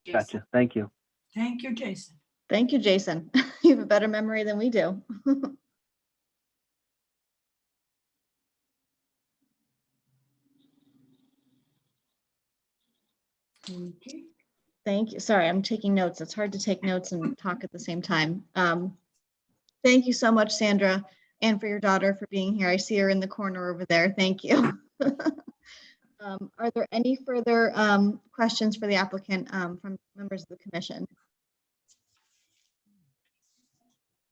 Jason. Gotcha. Thank you. Thank you, Jason. Thank you, Jason. You have a better memory than we do. Okay. Thank you. Sorry, I'm taking notes. It's hard to take notes and talk at the same time. Thank you so much, Sandra, and for your daughter for being here. I see her in the corner over there. Thank you. Are there any further questions for the applicant from members of the commission?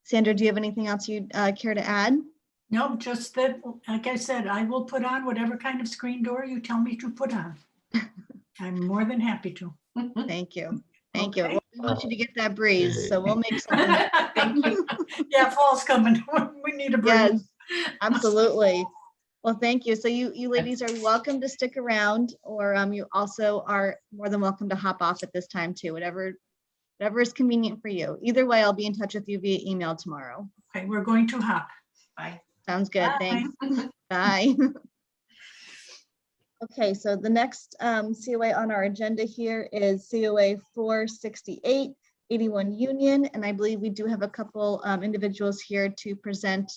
Sandra, do you have anything else you'd care to add? No, just that, like I said, I will put on whatever kind of screen door you tell me to put on. I'm more than happy to. Thank you. Thank you. Okay. Well, we want you to get that breeze, so we'll make something. Thank you. Yeah, fall's coming. We need a break. Yes, absolutely. Well, thank you. So you ladies are welcome to stick around, or you also are more than welcome to hop off at this time too, whatever is convenient for you. Either way, I'll be in touch with you via email tomorrow. Okay, we're going to hop. Bye. Sounds good. Bye. Thanks. Bye. Okay, so the next COA on our agenda here is COA 468, 81 Union, and I believe we do have a couple individuals here to present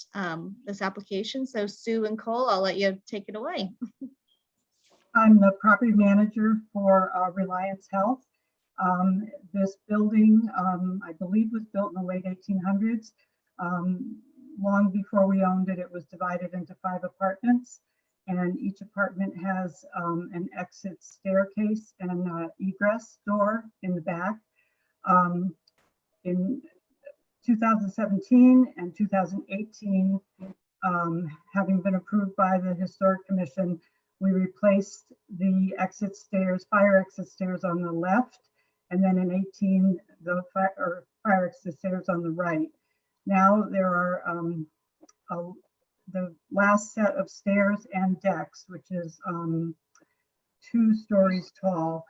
this application. So Sue and Cole, I'll let you take it away. I'm the property manager for Reliance Health. This building, I believe, was built in the late 1800s. Long before we owned it, it was divided into 5 apartments, and each apartment has an exit staircase and an egress door in the back. In 2017 and 2018, having been approved by the Historic Commission, we replaced the exit stairs, fire exit stairs on the left, and then in 18, the fire exit stairs on the right. Now there are the last set of stairs and decks, which is 2 stories tall,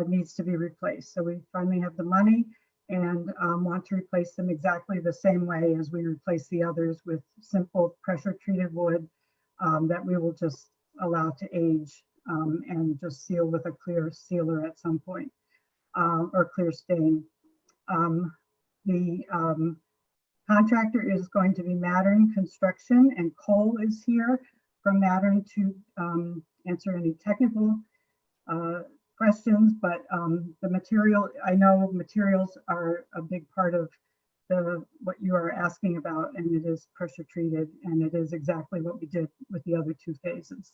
needs to be replaced. So we finally have the money and want to replace them exactly the same way as we replace the others, with simple pressure treated wood that we will just allow to age and just seal with a clear sealer at some point, or clear stain. The contractor is going to be Mattern Construction, and Cole is here from Mattern to answer any technical questions, but the material, I know materials are a big part of what you are asking about, and it is pressure treated, and it is exactly what we did with the other 2 phases.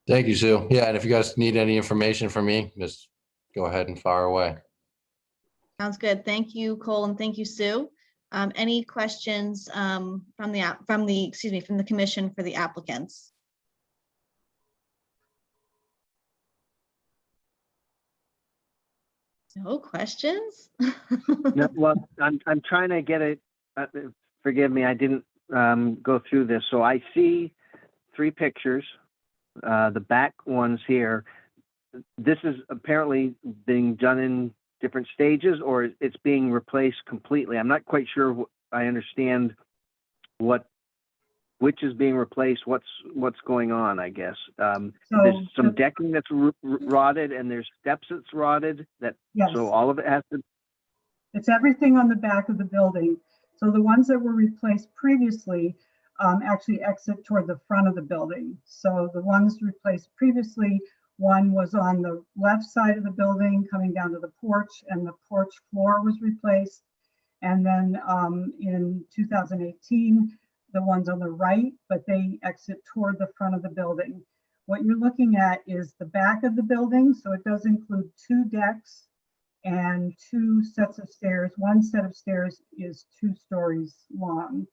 Thank you, Sue. Yeah, and if you guys need any information from me, just go ahead and fire away. Sounds good. Thank you, Cole, and thank you, Sue. Any questions from the commission for the applicants? No questions? No, well, I'm trying to get it. Forgive me, I didn't go through this. So I see 3 pictures. The back ones here. This is apparently being done in different stages, or it's being replaced completely. I'm not quite sure. I understand which is being replaced. What's going on? I guess there's some decking that's rotted, and there's steps that's rotted. Yes. So all of it has to. It's everything on the back of the building. So the ones that were replaced previously actually exit toward the front of the building. So the ones replaced previously, one was on the left side of the building coming down to the porch, and the porch floor was replaced. And then in 2018, the ones on the right, but they exit toward the front of the building. What you're looking at is the back of the building. So it does include 2 decks and 2 sets of stairs. One set of stairs is 2 stories long,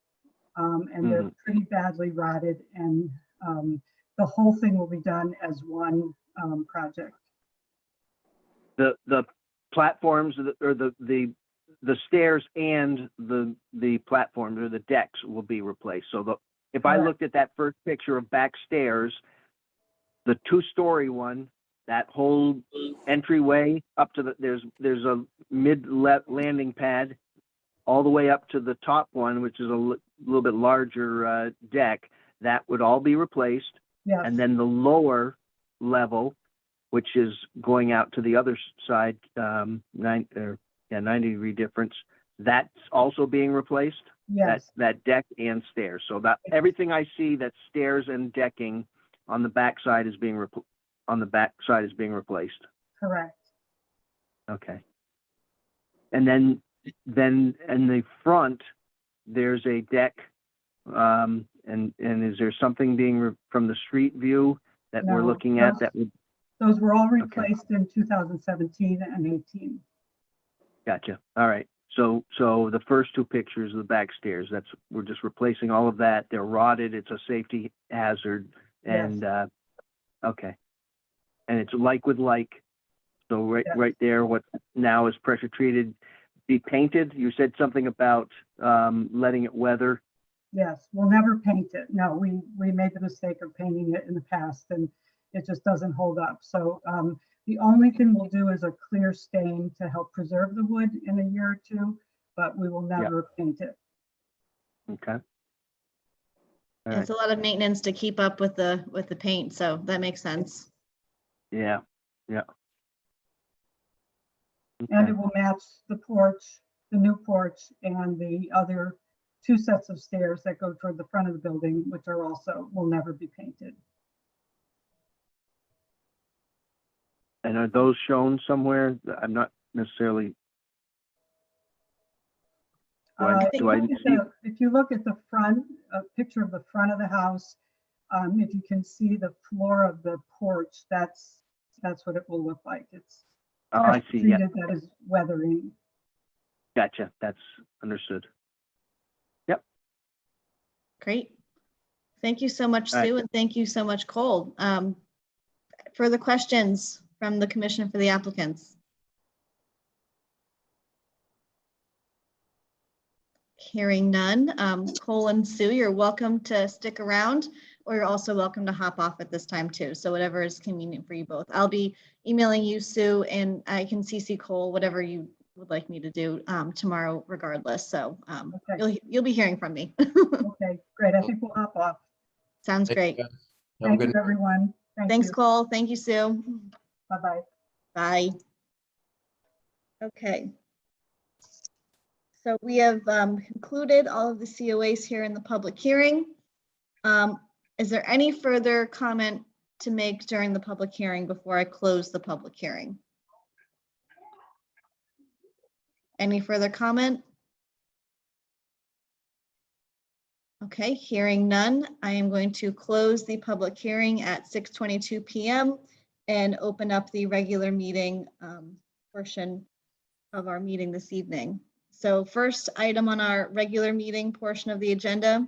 and they're pretty badly rotted, and the whole thing will be done as one project. The platforms or the stairs and the platforms or the decks will be replaced. So if I looked at that first picture of back stairs, the 2-story one, that whole entryway up to there's a mid landing pad all the way up to the top one, which is a little bit larger deck, that would all be replaced. Yes. And then the lower level, which is going out to the other side, 90-degree difference, that's also being replaced. Yes. That deck and stairs. So that everything I see that's stairs and decking on the back side is being replaced. Correct. Okay. And then in the front, there's a deck. And is there something being from the street view that we're No, looking at that would? Those were all replaced in 2017 and 18. Gotcha. All right. So the first 2 pictures of the back stairs, we're just replacing all of that. They're rotted. It's a safety hazard. And Yes. Okay. and it's like with like. So right there, what now is pressure treated, be painted. You said something about letting it weather. Yes, we'll never paint it. No, we made the mistake of painting it in the past and it just doesn't hold up. So the only thing we'll do is a clear stain to help preserve the wood in a year or two, but we will never paint it. Okay. It's a lot of maintenance to keep up with the paint, so that makes sense. Yeah. And it will match the porch, the new porch, and the other 2 sets of stairs that go toward the front of the building, which are also, will never be painted. And are those shown somewhere? I'm not necessarily. If you look at the front, a picture of the front of the house, if you can see the floor of the porch, that's what it will look like. It's I see. Yeah. treated, that is weathering. Gotcha. That's understood. Yep. Great. Thank you so much, All right. Sue, and thank you so much, Cole. Further questions from the commission for the applicants? Hearing none. Cole and Sue, you're welcome to stick around, or you're also welcome to hop off at this time too. So whatever is convenient for you both. I'll be emailing you, Sue, and I can CC Cole, whatever you would like me to do tomorrow regardless. So Okay. you'll be hearing from me. Okay, great. I think we'll hop off. Sounds great. Thank you, everyone. Thanks, Cole. Thank you, Sue. Bye-bye. Bye. Okay. So we have concluded all of the COAs here in the public hearing. Is there any further comment to make during the public hearing before I close the public hearing? Any further comment? Okay, hearing none, I am going to close the public hearing at 6:22 p.m. and open up the regular meeting portion of our meeting this evening. So first item on our regular meeting portion of the agenda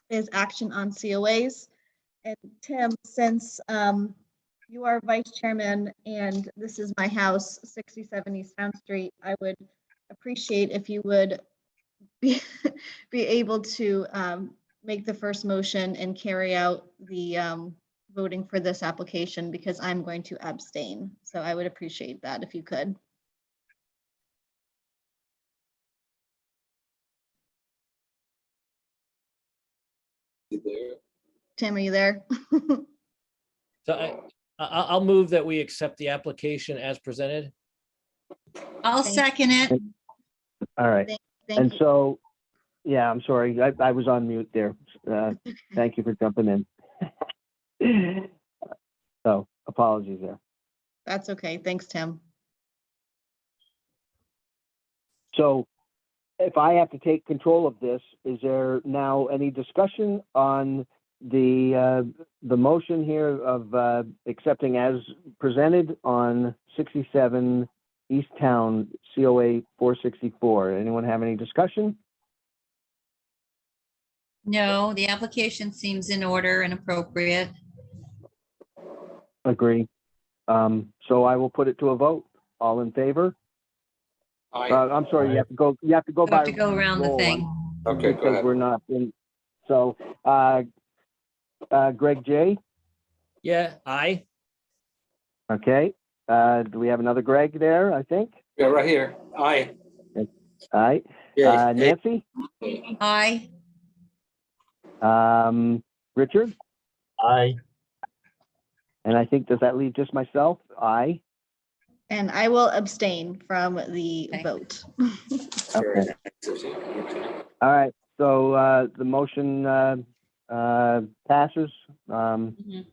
is action on COAs. And Tim, since you are vice chairman and this is my house, 67 East Town Street, I would appreciate if you would be able to make the first motion and carry out the voting for this application, because I'm going to abstain. So I would appreciate that if you could. Tim, are you there? So I'll move that we accept the application as presented. I'll second it. All right. Thank And you. so, yeah, I'm sorry. I was on mute there. Thank you for jumping in. So apologies there. That's okay. Thanks, Tim. So if I have to take control of this, is there now any discussion on the motion here of accepting as presented on 67 East Town COA 464? Anyone have any discussion? No, the application seems in order and appropriate. Agree. So I will put it to a vote. All in favor? I'm sorry, you have to go. You have to go You have by to go around the roll thing. Okay, go because ahead. we're not in. So, Greg J. Yeah, aye. Okay. Do we have another Greg there? I think. Yeah, right here. Aye. All right. Yeah. Nancy. Aye. Richard. Aye. And I think, does that leave just myself? Aye. And I will abstain from the Okay. vote. Okay. All right. So the motion passes Mhm.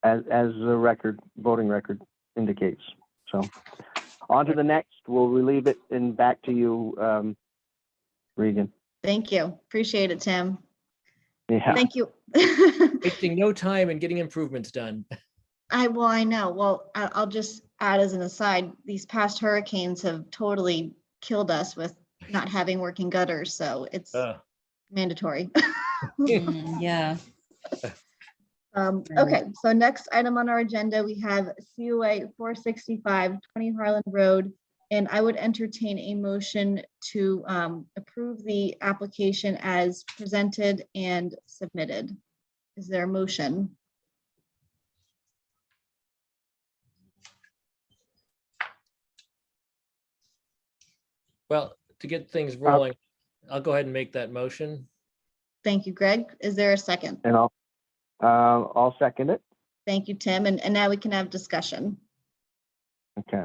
as the voting record indicates. So on to the next. We'll relieve it and back to you, Regan. Thank you. Appreciate it, Tim. Yeah. Thank you. Wasting no time in getting improvements done. I know. Well, I'll just add as an aside, these past hurricanes have totally killed us with not having working gutters, so it's mandatory. Yeah. Okay, so next item on our agenda, we have COA 465, 20 Harlan Road. And I would entertain a motion to approve the application as presented and submitted. Is there a motion? Well, to get things rolling, I'll go ahead and make that motion. Thank you, Greg. Is there a second? And I'll second it. Thank you, Tim. And now we can have discussion. Okay.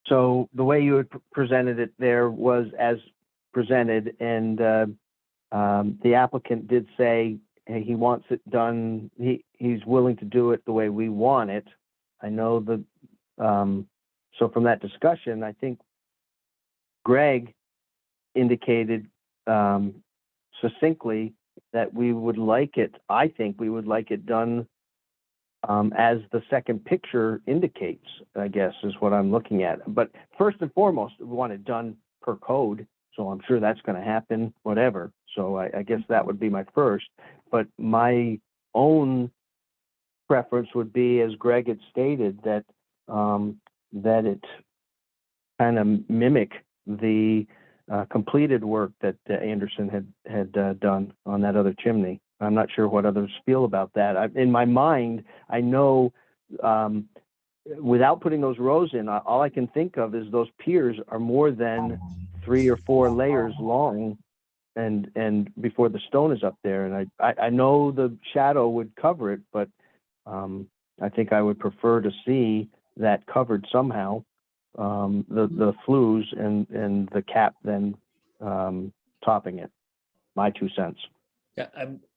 So the way you had presented it there was as presented, and the applicant did say hey, he wants it done. He's willing to do it the way we want it. I know the so from that discussion, I think Greg indicated succinctly that we would like it. I think we would like it done as the second picture indicates, I guess, is what I'm looking at. But first and foremost, we want it done per code. So I'm sure that's going to happen, whatever. So I guess that would be my first. But my own preference would be, as Greg had stated, that that it kind of mimic the completed work that Anderson had done on that other chimney. I'm not sure what others feel about that. In my mind, I know without putting those rows in, all I can think of is those piers are more than 3 or 4 layers long, and before the stone is up there. And I know the shadow would cover it, but I think I would prefer to see that covered somehow, the flues and the cap then topping it. My 2 cents. Yeah,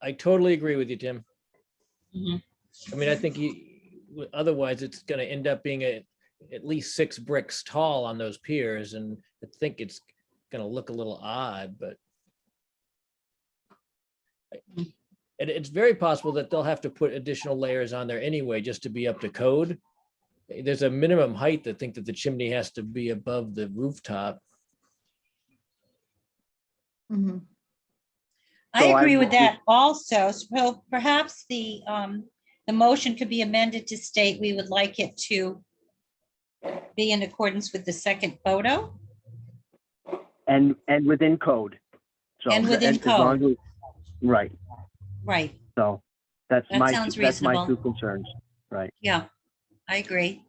I totally agree with you, Tim. Mhm. I mean, I think otherwise it's going to end up being at least 6 bricks tall on those piers, and I think it's going to look a little odd, but and it's very possible that they'll have to put additional layers on there anyway, just to be up to code. There's a minimum height that think that the chimney has to be above the rooftop. Mhm. I So agree I'm with that also. So perhaps the motion could be amended to state we would like it to be in accordance with the second photo. and within code. So And within as long as right. Right. So that's That sounds that's my reasonable. 2 concerns. Right. Yeah, I agree.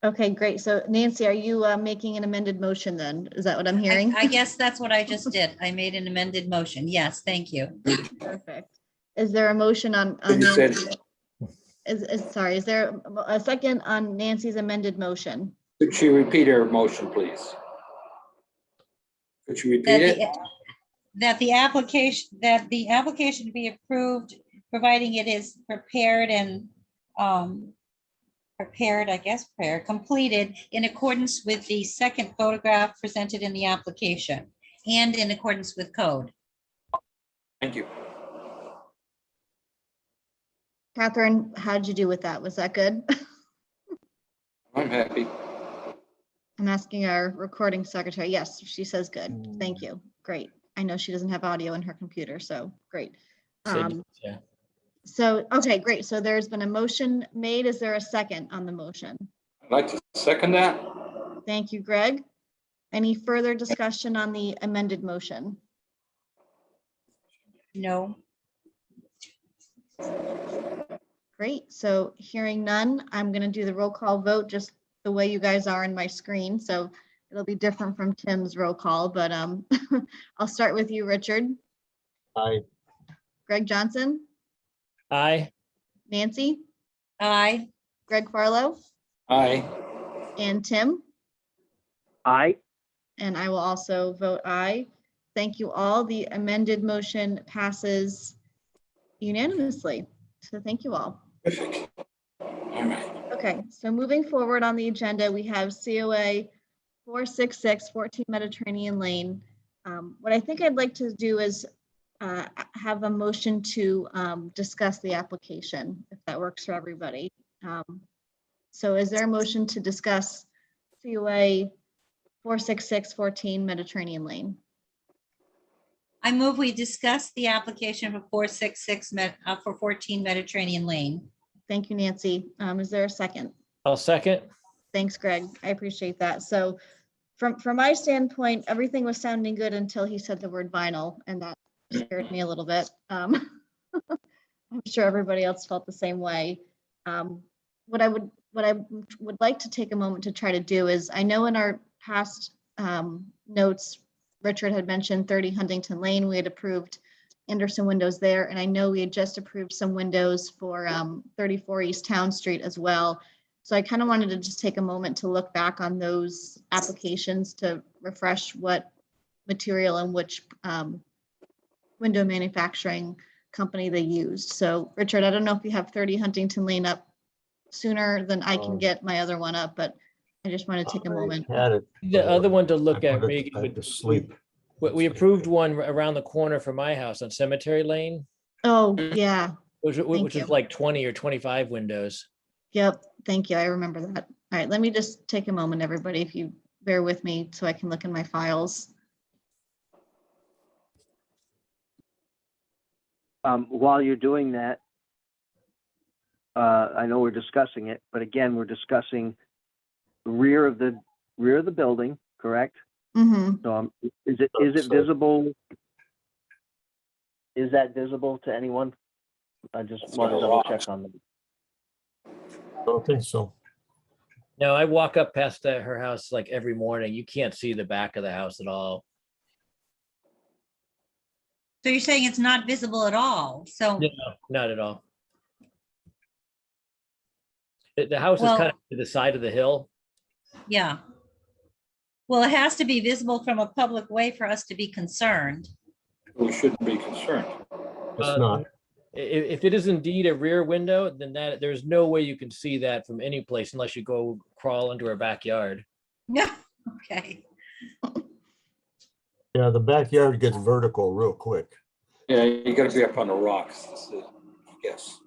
Okay, great. So Nancy, are you making an amended motion then? Is that what I'm hearing? I guess that's what I just did. I made an amended motion. Yes, thank you. Perfect. Is there a motion on You said- Nancy? Sorry, is there a second on Nancy's amended motion? Could she repeat her motion, please? Could you repeat it? That the application be approved, providing it is prepared and completed in accordance with the second photograph presented in the application and in accordance with code. Thank you. Catherine, how did you do with that? Was that good? I'm happy. I'm asking our recording secretary. Yes, she says good. Thank you. Great. I know she doesn't have audio in her computer, so great. Yeah. So, okay, great. So there's been a motion made. Is there a second on the motion? I'd like to second that. Thank you, Greg. Any further discussion on the amended motion? No. Great. So hearing none, I'm going to do the roll call vote just the way you guys are in my screen. So it'll be different from Tim's roll call, but I'll start with you, Richard. Aye. Greg Johnson, Aye. Nancy, Aye. Greg Farlow, Aye. and Tim. Aye. And I will also vote aye. Thank you all. The amended motion passes unanimously. So thank you all. Perfect. All right. Okay, so moving forward on the agenda, we have COA 466 14 Mediterranean Lane. What I think I'd like to do is have a motion to discuss the application, if that works for everybody. So is there a motion to discuss COA 466 14 Mediterranean Lane? I move we discuss the application for 466 for 14 Mediterranean Lane. Thank you, Nancy. Is there a second? I'll second. Thanks, Greg. I appreciate that. So from my standpoint, everything was sounding good until he said the word vinyl, and that scared me a little bit. I'm sure everybody else felt the same way. What I would like to take a moment to try to do is, I know in our past notes, Richard had mentioned 30 Huntington Lane. We had approved Anderson windows there, and I know we had just approved some windows for 34 East Town Street as well. So I kind of wanted to just take a moment to look back on those applications to refresh what material and which window manufacturing company they used. So Richard, I don't know if you have 30 Huntington Lane up sooner than I can get my other one up, but I just want to take a moment. Had it. The other one to look I at, put it Megan, back to sleep. we approved one around the corner from my house on Cemetery Lane, Oh, yeah. which Thank is you. like 20 or 25 windows. Yep. Thank you. I remember that. All right. Let me just take a moment, everybody, if you bear with me so I can look in my files. While you're doing that, I know we're discussing it, but again, we're discussing the rear of the building, correct? Mm-hmm. So is it visible? Is that visible to anyone? I just want to double check on them. Don't think so. No, I walk up past her house like every morning. You can't see the back of the house at all. So you're saying it's not visible at all? So, No, not at all. The house is Well- kind of to the side of the hill. yeah. Well, it has to be visible from a public way for us to be concerned. We shouldn't be concerned. It's not. If it is indeed a rear window, then there's no way you can see that from any place unless you go crawl into her backyard. Yeah, okay. Yeah, the backyard gets vertical real quick. Yeah, you gotta be up on the rocks, yes.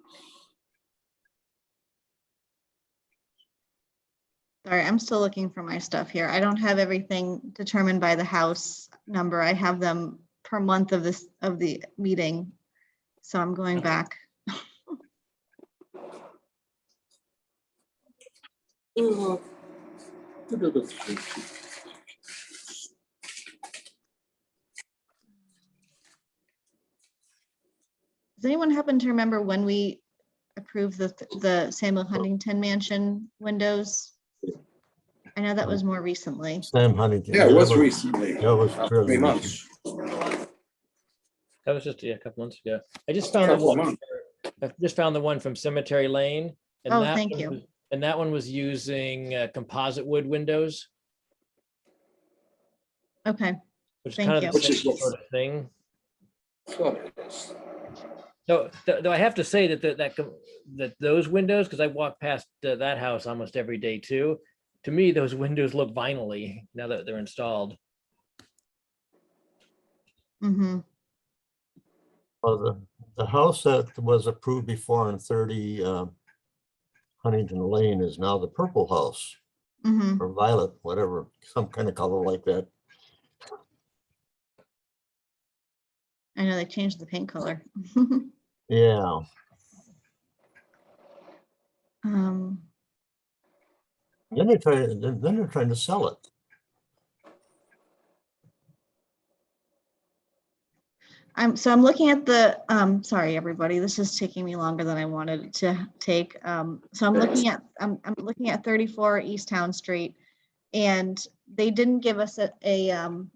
Sorry, I'm still looking for my stuff here. I don't have everything determined by the house number. I have them per month of the meeting. So I'm going back. Does anyone happen to remember when we approved the Samuel Huntington Mansion windows? I know that was more recently. Sam Huntington. Yeah, it was that recently. That was About fairly 3 recent. months. That was just a couple months ago. I just found the one from Cemetery Lane. And Oh, that thank one you. was- And that one was using composite wood windows, Okay, which is Thank kind of you. the Which is same what- sort of thing. That's what it is. So though I have to say that those windows, because I walk past that house almost every day too, to me, those windows look vinyl-y now that they're installed. mm-hmm. Well, the house that was approved before on 30 Huntington Lane is now the purple house, Mm-hmm. or violet, whatever, some kind of color like that. I know they changed the paint color. Yeah, Um, then they're trying to sell it. I'm looking at the, sorry, everybody, this is taking me longer than I wanted it to take. So I'm looking at 34 East Town Street, and they didn't give us in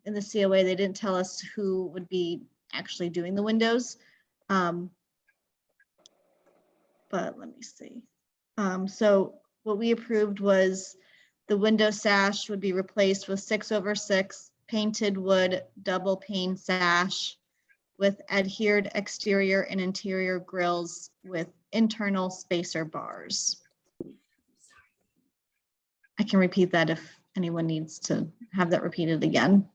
the COA, they didn't tell us who would be actually doing the windows. But let me see. So what we approved was the window sash would be replaced with 6/6 painted wood double pane sash with adhered exterior and interior grills with internal spacer bars. I can repeat that if anyone needs to have that repeated again.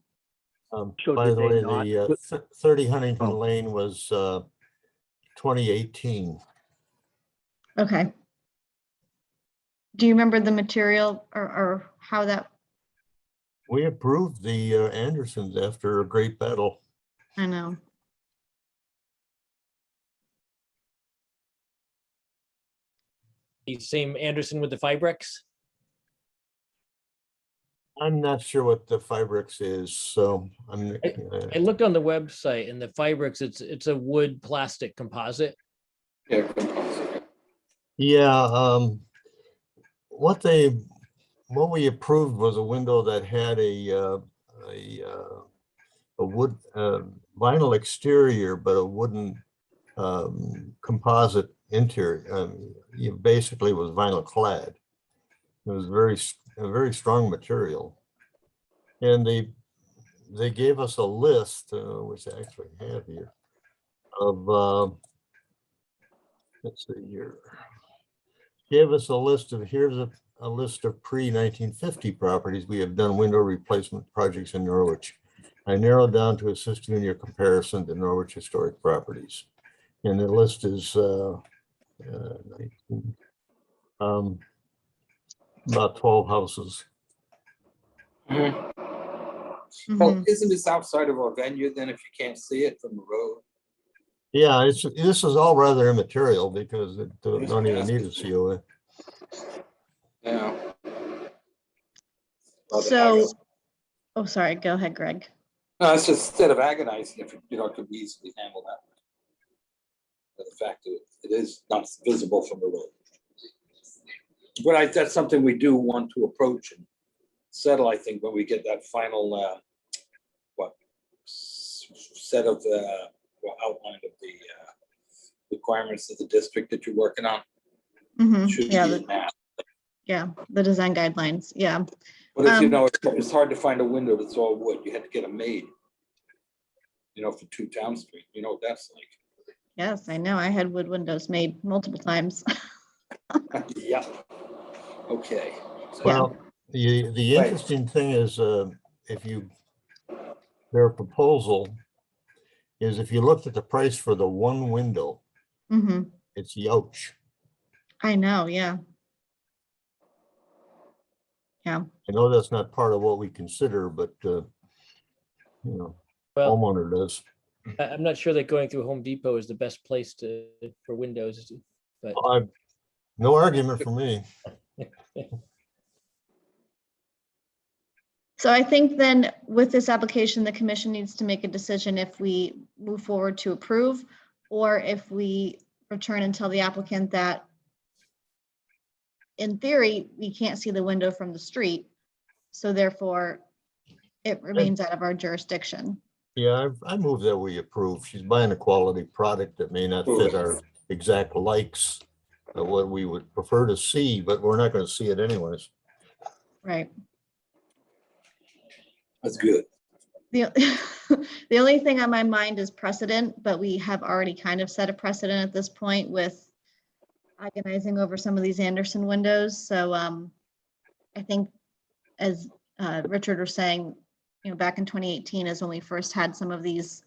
So By did the they way, not the 30 Huntington Oh. Lane was 2018. Okay. Do you remember the material or how that? We approved the Andersons after a great battle. I know. The same Anderson with the Fibrix? I'm not sure what the Fibrix is, so I'm. I looked on the website and the Fibrix, it's a wood plastic composite. Yeah, composite. Yeah, what we approved was a window that had a wood vinyl exterior, but a wooden composite interior. It basically was vinyl clad. It was a very strong material, and they gave us a list, which I actually have here, of let's see here. Gave us a list of, here's a list of pre-1950 properties we have done window replacement projects in Norwich. I narrowed down to assist you in your comparison to Norwich historic properties. And the list is 19, about 12 houses. Well, isn't this outside of our venue then if you can't see it from the road? Yeah, this is all rather immaterial because it don't even need a COA. Yeah. So, oh, sorry, go ahead, Greg. No, it's just instead of agonizing, if it could be easily handled that way. But the fact that it is not visible from the road. But that's something we do want to approach and settle, I think, when we get that final, set of outline of the requirements of the district that you're working on. Should be Yeah, in that. yeah, the design guidelines. Yeah. But as you know, it's hard to find a window that's all wood. You had to get them made. For 2 Town Street. You know what that's like. Yes, I know. I had wood windows made multiple times. Yeah. Okay. Well, the interesting thing is, their proposal is if you looked at the price for the one window, it's youch. I know, yeah. Yeah. I know that's not part of what we consider, but Well, homeowner does. I'm not sure that going through Home Depot is the best place for windows, but No argument for me. So I think then with this application, the commission needs to make a decision if we move forward to approve or if we return and tell the applicant that in theory, we can't see the window from the street. So therefore it remains out of our jurisdiction. Yeah, I move that we approve. She's buying a quality product that may not fit our exact likes of what we would prefer to see, but we're not going to see it anyways. Right. That's good. The only thing on my mind is precedent, but we have already kind of set a precedent at this point with agonizing over some of these Anderson windows. So I think as Richard was saying, back in 2018 is when we first had some of these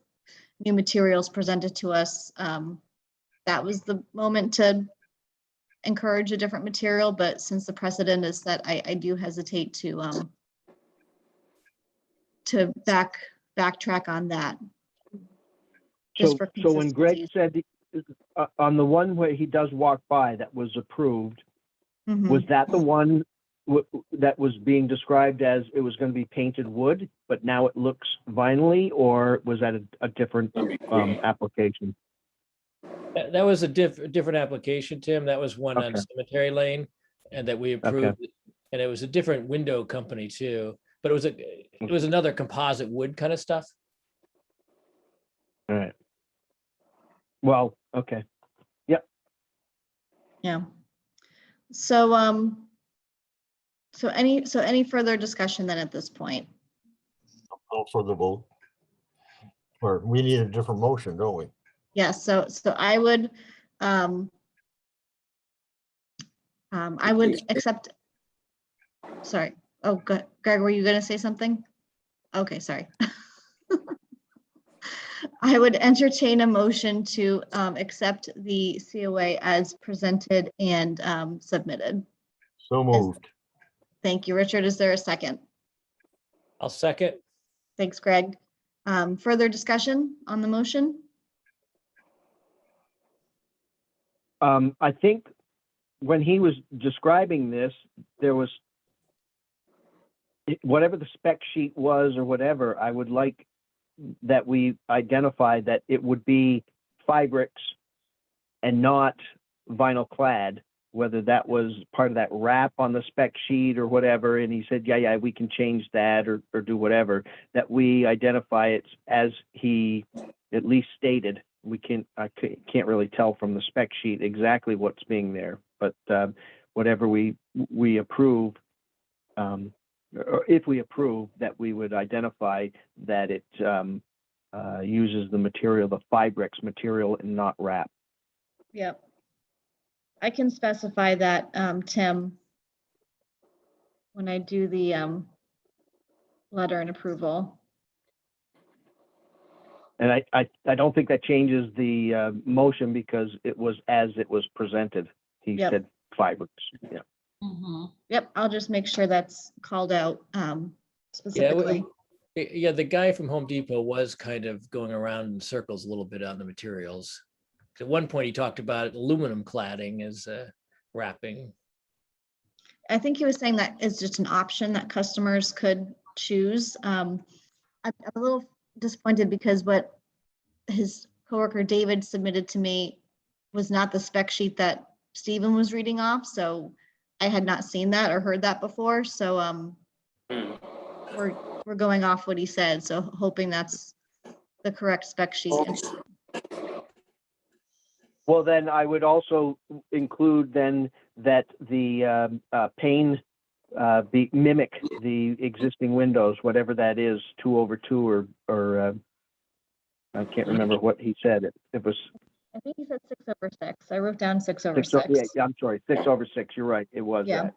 new materials presented to us. That was the moment to encourage a different material, but since the precedent is that, I do hesitate to backtrack on that. So when Greg said on the one where he does walk by that was approved, was that the one that was being described as it was going to be painted wood, but now it looks vinyl-y, or was that a different application? That was a different application, Tim. That was one on Okay. Cemetery Lane, and that we approved. And it was a different window company too, but it was another composite wood kind of stuff. All right. Well, okay. Yep. Yeah. So any further discussion then at this point? Call for the vote. Or we need a different motion, don't we? Yes. So I would accept. Sorry. Oh, Greg, were you going to say something? Okay, sorry. I would entertain a motion to accept the COA as presented and submitted. So moved. Thank you, Richard. Is there a second? I'll second. Thanks, Greg. Further discussion on the motion? I think when he was describing this, there was whatever the spec sheet was or whatever, I would like that we identify that it would be Fibrix and not vinyl clad, whether that was part of that wrap on the spec sheet or whatever. And he said, yeah, we can change that or do whatever, that we identify it as he at least stated. I can't really tell from the spec sheet exactly what's being there, but whatever we approve, or if we approve, that we would identify that it uses the material, the Fibrix material, and not wrap. Yep. I can specify that, Tim, when I do the letter and approval. And I don't think that changes the motion because it was as it was presented. He Yep. said Fibrix. Yeah. Mhm. Yep, I'll just make sure that's called out specifically. Yeah, the guy from Home Depot was kind of going around in circles a little bit on the materials. At one point, he talked about aluminum cladding as wrapping. I think he was saying that is just an option that customers could choose. I'm a little disappointed because what his coworker David submitted to me was not the spec sheet that Stephen was reading off. So I had not seen that or heard that before. So we're going off what he said. So hoping that's the correct spec sheet. Well, then I would also include then that the pane mimic the existing windows, whatever that is, 2/2 or I can't remember what he said. It was I think he said 6/6. I wrote down 6/6. 6. Yeah, I'm sorry, 6/6. You're right. It was Yeah.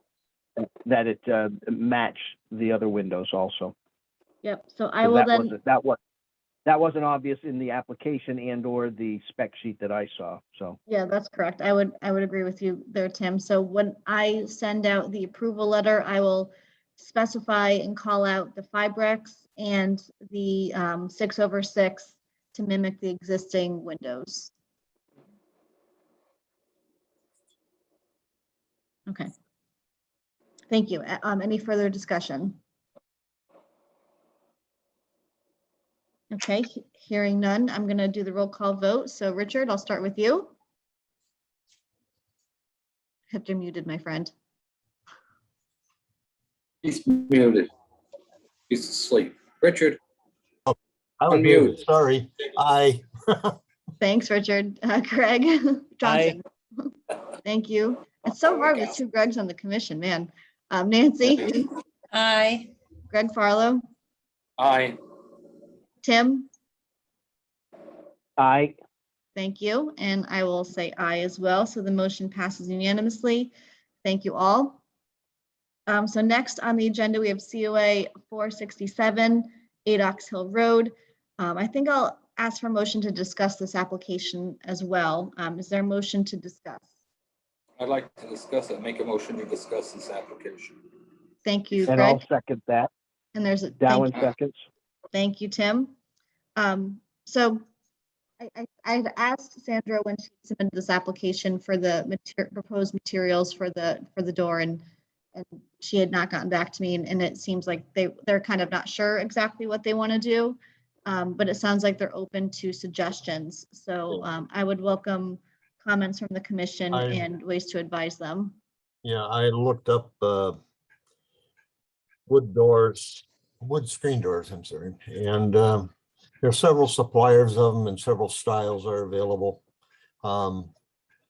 that it matched the other windows also. Yep. So I will then. That wasn't obvious in the application and or the spec sheet that I saw. So Yeah, that's correct. I would agree with you there, Tim. So when I send out the approval letter, I will specify and call out the Fibrix and the 6/6 to mimic the existing windows. Okay. Thank you. Any further discussion? Okay, hearing none, I'm going to do the roll call vote. So Richard, I'll start with you. Have you muted, my friend? He's muted. He's asleep. Richard, I was Unmute. muted. Sorry. Aye. Thanks, Richard. Greg Johnson. Thank you. It's so hard with two Gregs on the commission, man. Nancy, Aye. Greg Farlow, aye. Tim, I thank you. And I will say aye as well. So the motion passes unanimously. Thank you all. So next on the agenda, we have COA 467, Adox Hill Road. I think I'll ask for a motion to discuss this application as well. Is there a motion to discuss? I'd like to discuss it, make a motion to discuss this application. Thank you, and I'll Greg. second that. And there's a Dowan thank you. seconds. Thank you, Tim. So I had asked Sandra when she submitted this application for the proposed materials for the door, and she had not gotten back to me, and it seems like they're kind of not sure exactly what they want to do, but it sounds like they're open to suggestions. So I would welcome comments from the commission and ways to advise them. Yeah, I looked up wood screen doors, I'm sorry. And there are several suppliers of them and several styles are available.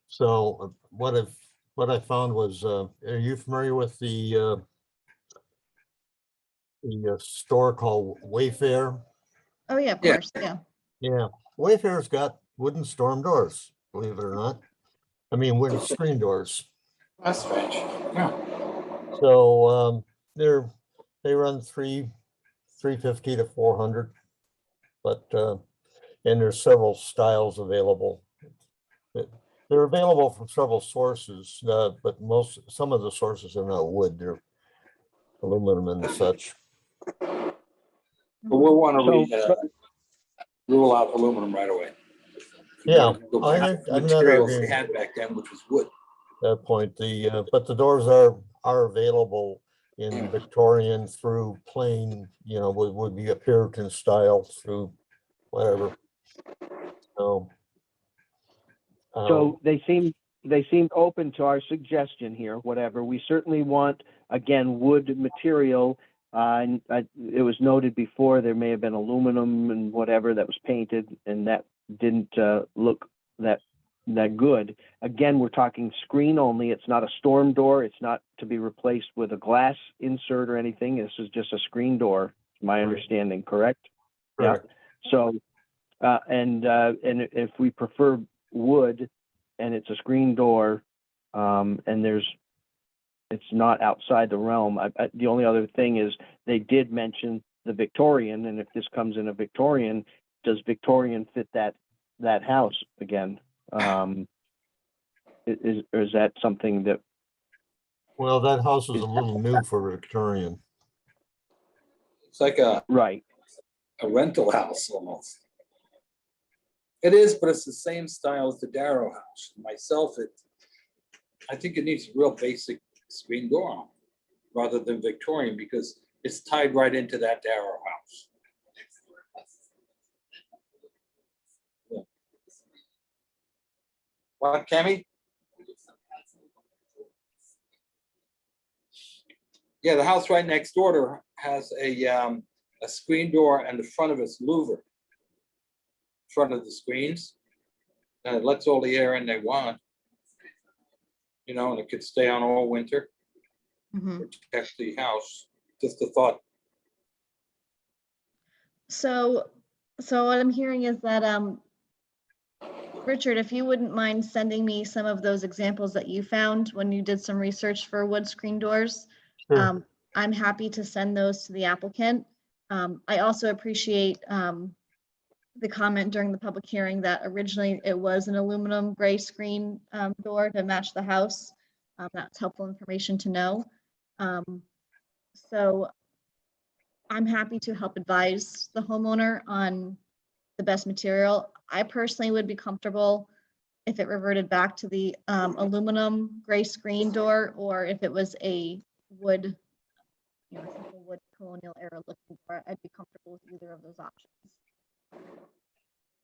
So what I found was, are you familiar with the store called Wayfair? Oh yeah, of Yeah. course, yeah. Yeah, Wayfair's got wooden storm doors, believe it or not. I mean, wooden screen doors. That's strange. Yeah. So they run $350 to $400, but and there's several styles available. They're available from several sources, but some of the sources are not wood; they're aluminum and such. But we'll want to read rule out aluminum right away. Yeah, Go I back think to I'm not materials they arguing had back then, which was wood. that point. But the doors are available in Victorian through plain, would be a Puritan style through whatever. So. So they seemed open to our suggestion here, whatever. We certainly want, again, wood material. And it was noted before there may have been aluminum and whatever that was painted, and that didn't look that good. Again, we're talking screen only. It's not a storm door. It's not to be replaced with a glass insert or anything. This is just a screen door, my understanding, correct? Correct. Yeah. So, and if we prefer wood and it's a screen door, and it's not outside the realm. The only other thing is they did mention the Victorian, and if this comes in a Victorian, does Victorian fit that house again? Is that something that? Well, that house is a little new for Victorian. It's like a Right. rental house almost. It is, but it's the same style as the Darrow house. Myself, I think it needs a real basic screen door on it, rather than Victorian, because it's tied right into that Darrow house. Yeah. What, Cammy? Yeah, the house right next door to her has a screen door, and the front of it's louver. Front of the screens, and it lets all the air in they want, and it could stay on all winter, protect the house. Just a thought. So what I'm hearing is that, Richard, if you wouldn't mind sending me some of those examples that you found when you did some research for wood screen doors, Sure. I'm happy to send those to the applicant. I also appreciate the comment during the public hearing that originally it was an aluminum gray screen door to match the house. That's helpful information to know. So I'm happy to help advise the homeowner on the best material. I personally would be comfortable if it reverted back to the aluminum gray screen door, or if it was a wood, simple wood colonial era looking door. I'd be comfortable with either of those options.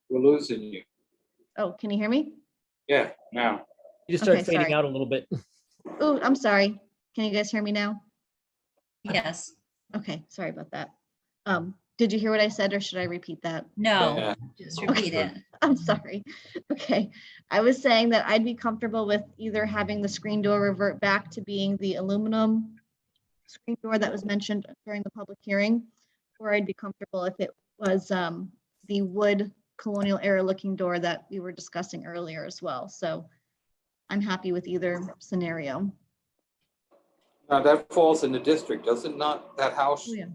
We're losing you. Oh, can you hear me? Yeah, now. You just start Okay, fading sorry. out a little bit. Oh, I'm sorry. Can you guys hear me now? Yes, Okay, sorry about that. Did you hear what I said, or should I repeat that? no, Yeah. just repeat it. I'm sorry. Okay, I was saying that I'd be comfortable with either having the screen door revert back to being the aluminum screen door that was mentioned during the public hearing, or I'd be comfortable if it was the wood colonial era looking door that we were discussing earlier as well. So I'm happy with either scenario. Now that falls in the district, does it not, that house? Oh, yeah.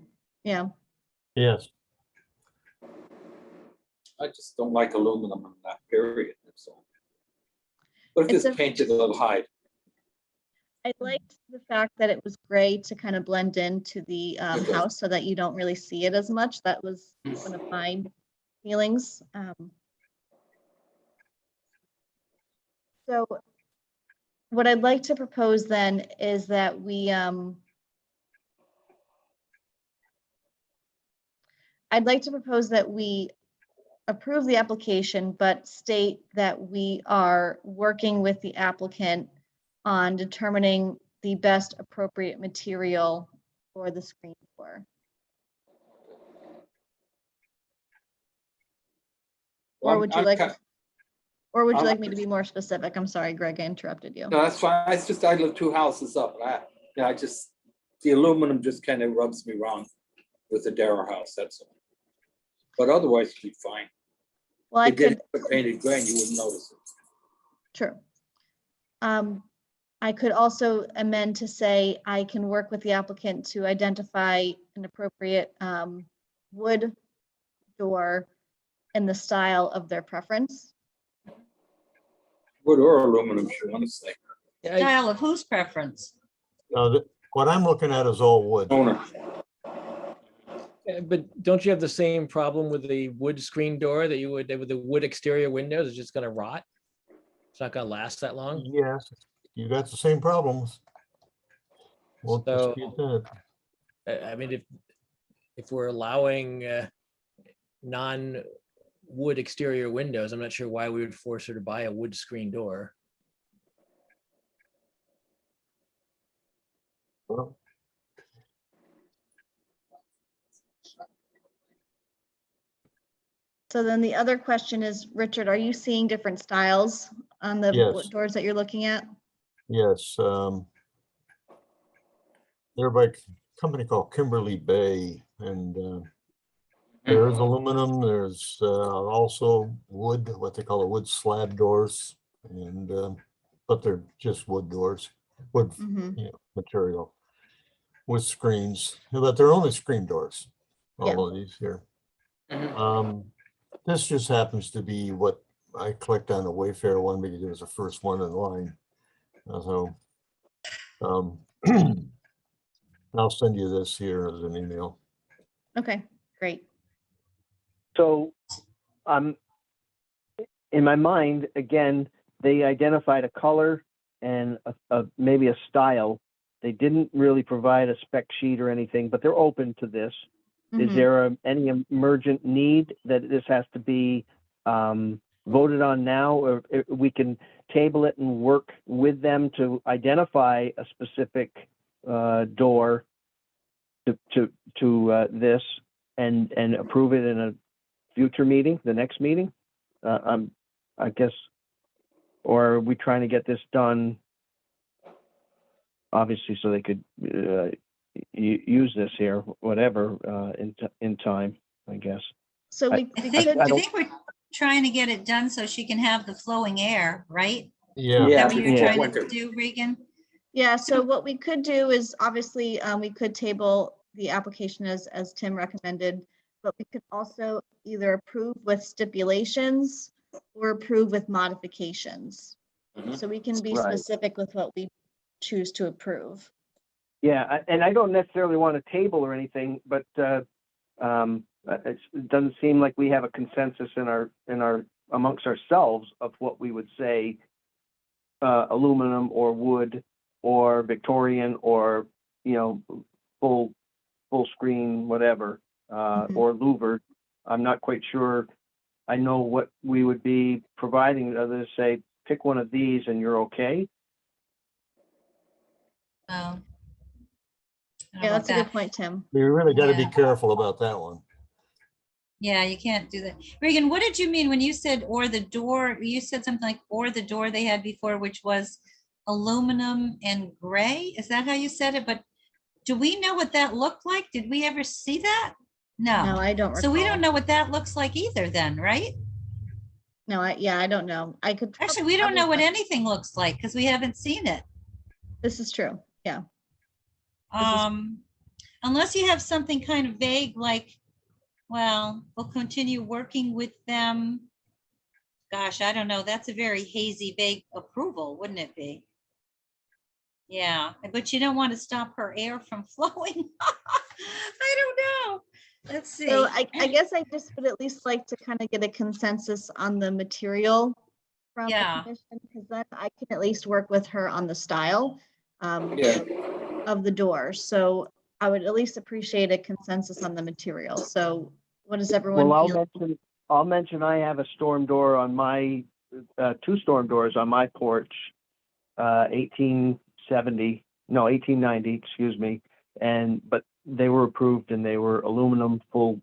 Yeah. Yes. I just don't like aluminum in that period, that's all. But if It's it's a- painted a little hide. I liked the fact that it was gray to kind of blend into the Okay. house so that you don't really see it as much. That was one of my feelings. So what I'd like to propose then is that we, I'd like to propose that we approve the application, but state that we are working with the applicant on determining the best appropriate material for the screen door. Or would you like, or would you like me to be more specific? I'm sorry, Greg, I interrupted you. No, that's fine. It's just I live 2 houses up. I just, the aluminum just kind of rubs me wrong with the Darrow house, that's all. But otherwise, it'd be fine. Well, I If you could, did it painted gray, you wouldn't notice it. true. I could also amend to say I can work with the applicant to identify an appropriate wood door in the style of their preference. Wood or aluminum, if you want to say. Yeah, Style of whose preference? What I'm looking at is all wood. Owner. But don't you have the same problem with the wood screen door that you would with the wood exterior windows? It's just gonna rot. It's not gonna last that long. Yes, you got the same problems. Won't So- dispute that. I mean, if we're allowing non-wood exterior windows, I'm not sure why we would force her to buy a wood screen door. Well, So then the other question is, Richard, are you seeing different styles on the Yes. doors that you're looking at? yes, they're by a company called Kimberly Bay, and there is aluminum, there's also wood, what they call a wood slab doors, and but they're just wood doors, wood Mhm. material with screens, but they're only screen doors, Yeah. all of these here. This just happens to be what I clicked on the Wayfair one because it was the first one in line. So I'll send you this here as an email. Okay, great. So, in my mind, again, they identified a color and maybe a style. They didn't really provide a spec sheet or anything, but they're open to this. Is Mhm. there any emergent need that this has to be voted on now, or we can table it and work with them to identify a specific door to this and approve it in a future meeting, the next meeting? I guess, or are we trying to get this done, obviously, so they could use this here, whatever, in time, I guess. So we I could, think we're trying to get it done so she can have the flowing air, right? Yeah. Is that what you're before trying winter. to do, Regan? yeah, so what we could do is obviously, we could table the application as Tim recommended, but we could also either approve with stipulations or approve with modifications. Mhm. So we can be Right. specific with what we choose to approve. Yeah, and I don't necessarily want a table or anything, but it doesn't seem like we have a consensus in our amongst ourselves of what we would say aluminum or wood or Victorian or full screen whatever Mhm. or louvered. I'm not quite sure. I know what we would be providing. Others say pick one of these and you're okay. Oh. How Yeah, about that's a that? good point, Tim. You really got to be Yeah. careful about that one. Yeah, you can't do that. Regan, what did you mean when you said or the door? You said something like or the door they had before, which was aluminum and gray. Is that how you said it? But do we know what that looked like? Did we ever see that? No, No. I don't So we don't recall. know what that looks like either then, right? No, I don't know. I could. Actually, we don't know what probably- anything looks like because we haven't seen it. This is true. Yeah. This is- Unless you have something kind of vague, like, well, we'll continue working with them. Gosh, I don't know. That's a very hazy, vague approval, wouldn't it be? Yeah, but you don't want to stop her air from flowing. I don't know. Let's see. So I guess I just would at least like to kind of get a consensus on the material from the Yeah. commission, because then I can at least work with her on the style Yeah. of the door. So I would at least appreciate a consensus on the material. So what does everyone Well, feel? I'll mention I have a storm door on my, two storm doors on my porch, 1890, excuse me. But they were approved and they were aluminum, full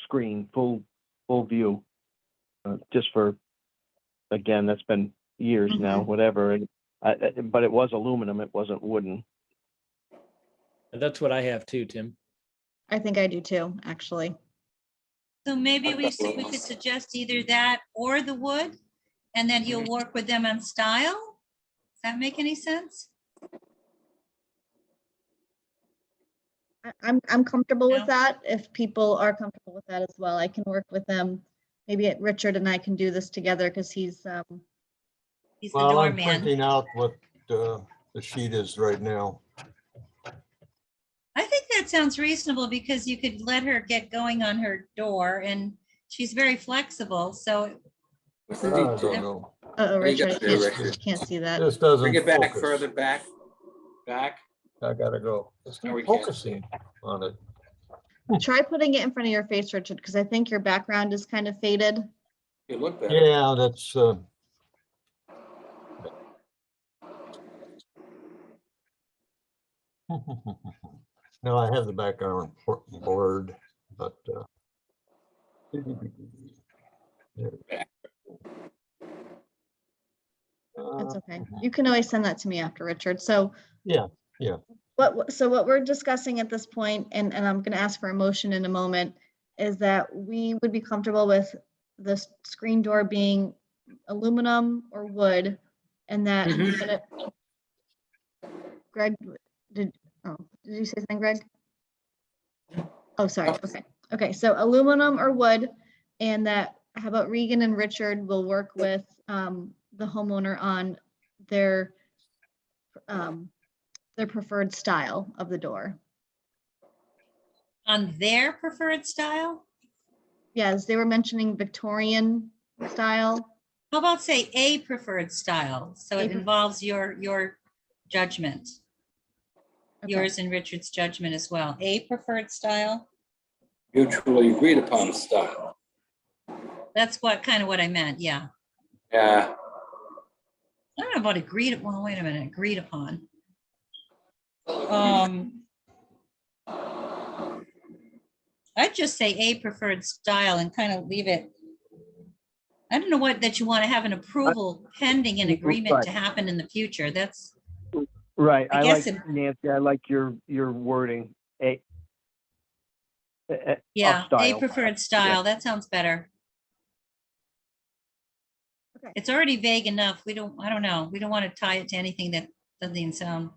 screen, full view. Just for, again, that's been years now, whatever. And but it was aluminum, it wasn't wooden. And that's what I have too, Tim. I think I do too, actually. So maybe we could suggest either that or the wood, and then you'll work with them on style. Does that make any sense? I'm comfortable Yeah. with that. If people are comfortable with that as well, I can work with them. Maybe Richard and I can do this together because he's He's the Well, I'm doorman. printing out what the sheet is right now. I think that sounds reasonable because you could let her get going on her door and she's very flexible. So What's I the don't detail? know. Uh-oh, What do you Richard, I got there, can't, Richard? can't see that. This doesn't Bring it back focus. further back. Back. I gotta go. It's No, not we can't. focusing on it. Try putting it in front of your face, Richard, because I think your background is kind of faded. You look better. Yeah, that's, no, I have the background board, but, It's okay. You can always send that to me after, Richard. So yeah. what we're discussing at this point, and I'm going to ask for a motion in a moment, is that we would be comfortable with the screen door being aluminum or wood, and that we're gonna- Greg, did you say something, Greg? Oh, sorry. Okay. So aluminum or wood, and that, how about Regan and Richard will work with the homeowner on their preferred style of the door. on their preferred style? Yes, they were mentioning Victorian style. How about say a preferred style? So it A- involves your judgment, Okay. yours and Richard's judgment as well. A preferred style? Mutually agreed upon style. That's what I meant, yeah. Yeah. I don't know about agreed, well, wait a minute, agreed upon. I'd just say a preferred style and kind of leave it. I don't know that you want to have an approval pending an agreement to happen in the future. That's, Right, I I guess like, Nancy, I like your wording, yeah, a style. preferred style. That sounds better. Okay. It's already vague enough. I don't know. We don't want to tie it to anything that doesn't sound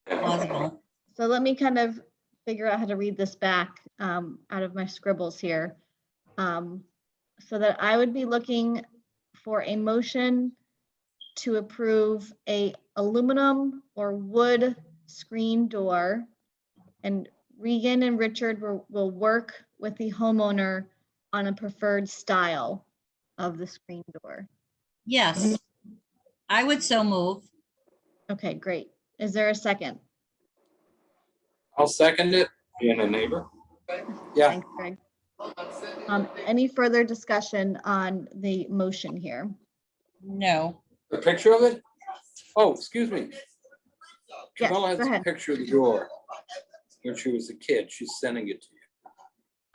plausible. So let me kind of figure out how to read this back out of my scribbles here. So that I would be looking for a motion to approve a aluminum or wood screen door. And Regan and Richard will work with the homeowner on a preferred style of the screen door. Yes, I would so move. Okay, great. Is there a second? I'll second it, being a neighbor. Yeah. Thanks, Greg. Any further discussion on the motion here? No. A picture of it? Oh, excuse me. Yes, Jamala has go a ahead. picture of the door when she was a kid. She's sending it to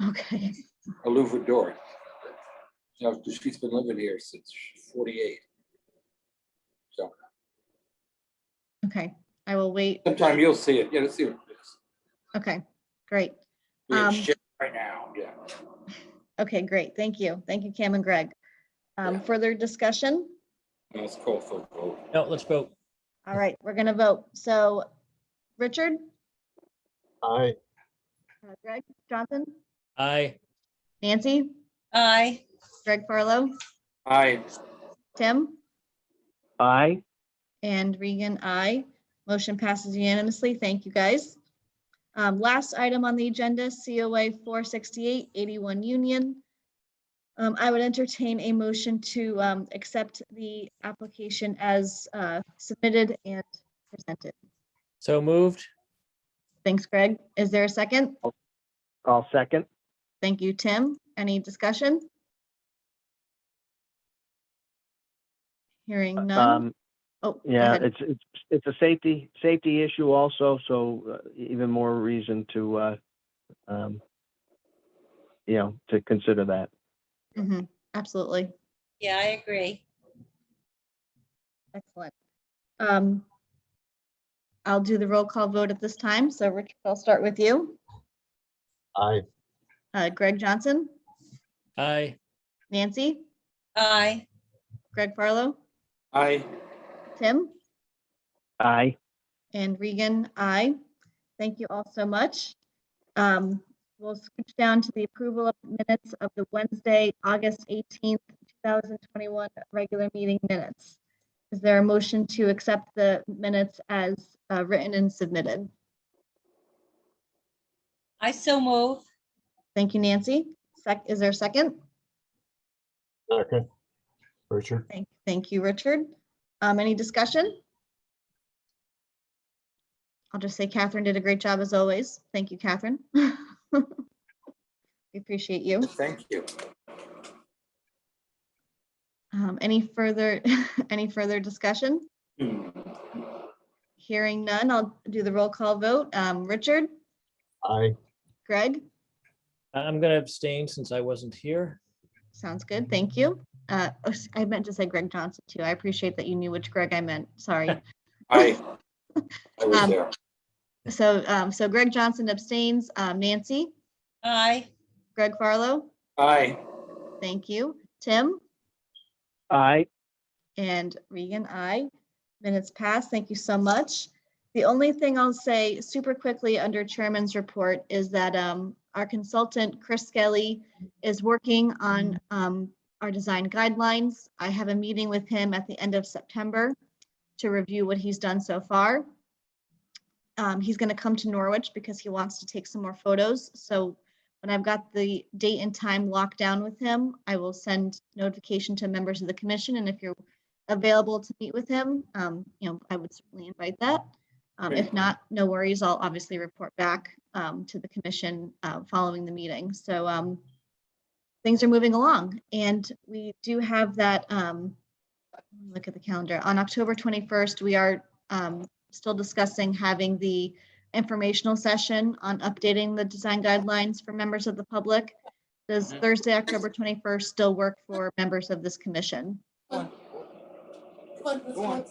you. Okay, A louvered door. So she's been living here since 48. So okay. I will wait. sometime you'll see it. Yeah, let's see what it is. Okay, great. We have Um, shit right now. Yeah. Okay, great. Thank you. Thank you, Cam and Greg. Yeah. Further discussion? Let's call for a vote. No, let's vote. All right, we're gonna vote. So Richard, I, Greg Johnson, Aye. Nancy, Aye. Greg Farlow, Aye. Tim, Aye, and Regan, aye. Motion passes unanimously. Thank you, guys. Last item on the agenda, COA 468 81 Union. I would entertain a motion to accept the application as submitted and presented. So moved. Thanks, Greg. Is there a second? I'll second. Thank you, Tim. Any discussion? Hearing none. Oh, go Yeah, ahead. it's a safety issue also, so even more reason to, to consider that. Mhm, absolutely. Yeah, I agree. Excellent. I'll do the roll call vote at this time. So Richard, I'll start with you. Greg Johnson, Aye. Nancy, Aye. Greg Farlow, Aye. Tim, Aye. and Regan, aye. Thank you all so much. We'll switch down to the approval of minutes of the Wednesday, August 18th, 2021 regular meeting minutes. Is there a motion to accept the minutes as written and submitted? I so move. Thank you, Nancy. Is there a second? Second, Richard. Thank you, Richard. Any discussion? I'll just say Catherine did a great job as always. Thank you, Catherine. We appreciate you. Thank you. Any further discussion? Hearing none, I'll do the roll call vote. Richard, Aye. Greg, I'm going to abstain since I wasn't here. sounds good. Thank you. I meant to say Greg Johnson too. I appreciate that you knew which Greg I meant. Sorry. I was there. So Greg Johnson abstains. Nancy, Aye. Greg Farlow, Aye. thank you. Tim Aye. and Regan, aye. Minutes passed. Thank you so much. The only thing I'll say super quickly under Chairman's report is that our consultant, Chris Skelly, is working on our design guidelines. I have a meeting with him at the end of September to review what he's done so far. He's going to come to Norwich because he wants to take some more photos. So when I've got the date and time locked down with him, I will send notification to members of the commission. And if you're available to meet with him, I would certainly invite that. If not, no worries. I'll obviously report back to the commission following the meeting. So things are moving along, and we do have that. Look at the calendar. On October 21st, we are still discussing having the informational session on updating the design guidelines for members of the public. Does Thursday, October 21st still work for members of this commission? Go on.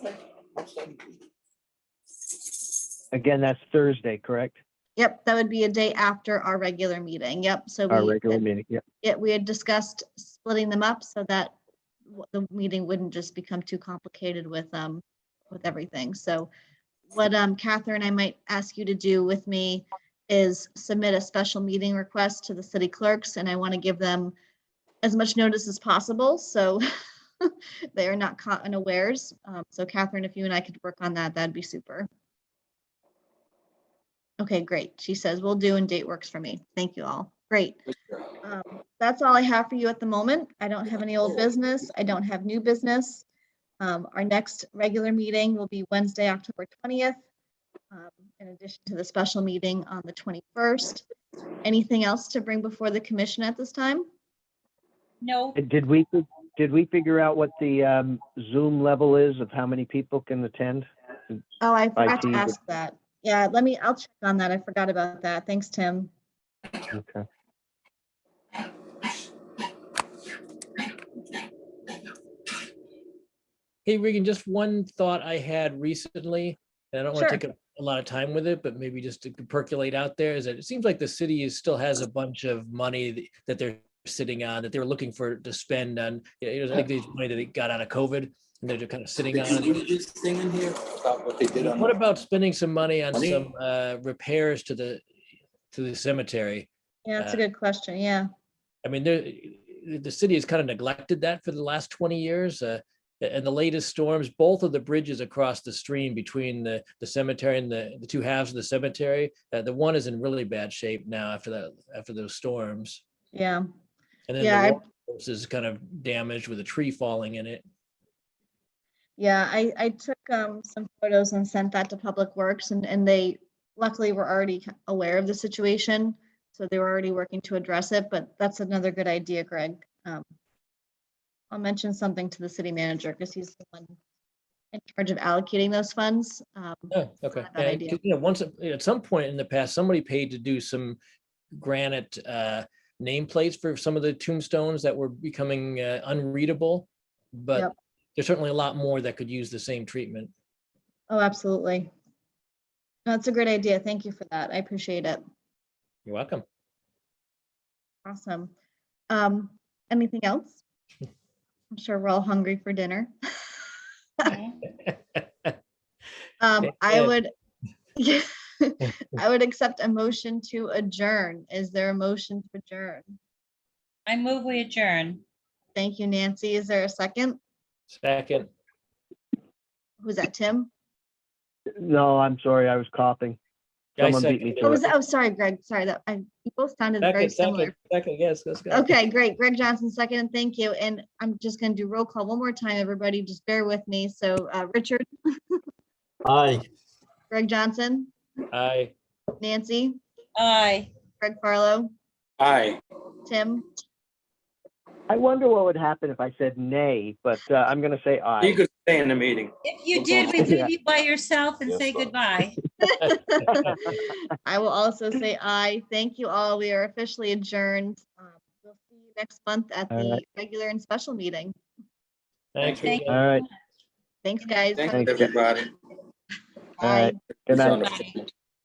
Again, that's Thursday, correct? Yep, that would be a day after our regular meeting. Yep. So Our regular meeting, yeah. we had discussed splitting them up so that the meeting wouldn't just become too complicated with everything. So what Catherine, I might ask you to do with me is submit a special meeting request to the city clerks, and I want to give them as much notice as possible so they are not caught unawares. So Catherine, if you and I could work on that, that'd be super. Okay, great. She says, will do, and date works for me. Thank you all. Great. That's all I have for you at the moment. I don't have any old business. I don't have new business. Our next regular meeting will be Wednesday, October 20th, in addition to the special meeting on the 21st. Anything else to bring before the commission at this time? No. Did we figure out what the Zoom level is of how many people can attend? Oh, I forgot to IT. ask that. Yeah, I'll check on that. I forgot about that. Thanks, Tim. Okay. Hey, Regan, just one thought I had recently, and I don't want to Sure. take a lot of time with it, but maybe just to percolate out there, is that it seems like the city still has a bunch of money that they're sitting on, that they were looking to spend on, I think these money that they got out of COVID, and they're just kind of sitting on. This thing in here about what they did on. What about spending some money on Money? some repairs to the cemetery? Yeah, that's a good question. Yeah. I mean, the city has kind of neglected that for the last 20 years. And the latest storms, both of the bridges across the stream between the cemetery and the two halves of the cemetery, the one is in really bad shape now after those storms. Yeah. And then Yeah, the water course is kind of damaged with a tree falling in it. Yeah, I took some photos and sent that to Public Works, and they luckily were already aware of the situation. So they were already working to address it, but that's another good idea, Greg. I'll mention something to the city manager because he's the one in charge of allocating those funds. Oh, okay. Not a bad Yeah, idea. 'cause, once at some point in the past, somebody paid to do some granite nameplates for some of the tombstones that were becoming unreadable, but Yep. there's certainly a lot more that could use the same treatment. Oh, absolutely. That's a great idea. Thank you for that. I appreciate it. You're welcome. Awesome. Anything else? I'm sure we're all hungry for dinner. I would I would accept a motion to adjourn. Is there a motion to adjourn? I move we adjourn. Thank you, Nancy. Is there a second? Second. Who's that, Tim? No, I'm sorry, I was coughing. Guy Someone beat me second. to it. Oh, sorry, Greg. Sorry, you both sounded very similar. Second, yes, let's go. Okay, great. Greg Johnson, second, and thank you. And I'm just going to do roll call one more time, everybody. Just bear with me. So Richard, Aye. Greg Johnson, Aye. Nancy, Aye. Greg Farlow, Aye. Tim, I wonder what would happen if I said nay, but I'm going to say You aye. could stay in the meeting. If you did, we leave you by yourself and Yes, say sir. goodbye. I will also say aye. Thank you all. We are officially adjourned. We'll see you next month at All the right. regular and special meeting. Thanks. Thank Rita. All right. Thanks, guys. Thanks, Thanks, everybody. All right. Bye. Good night. Bye.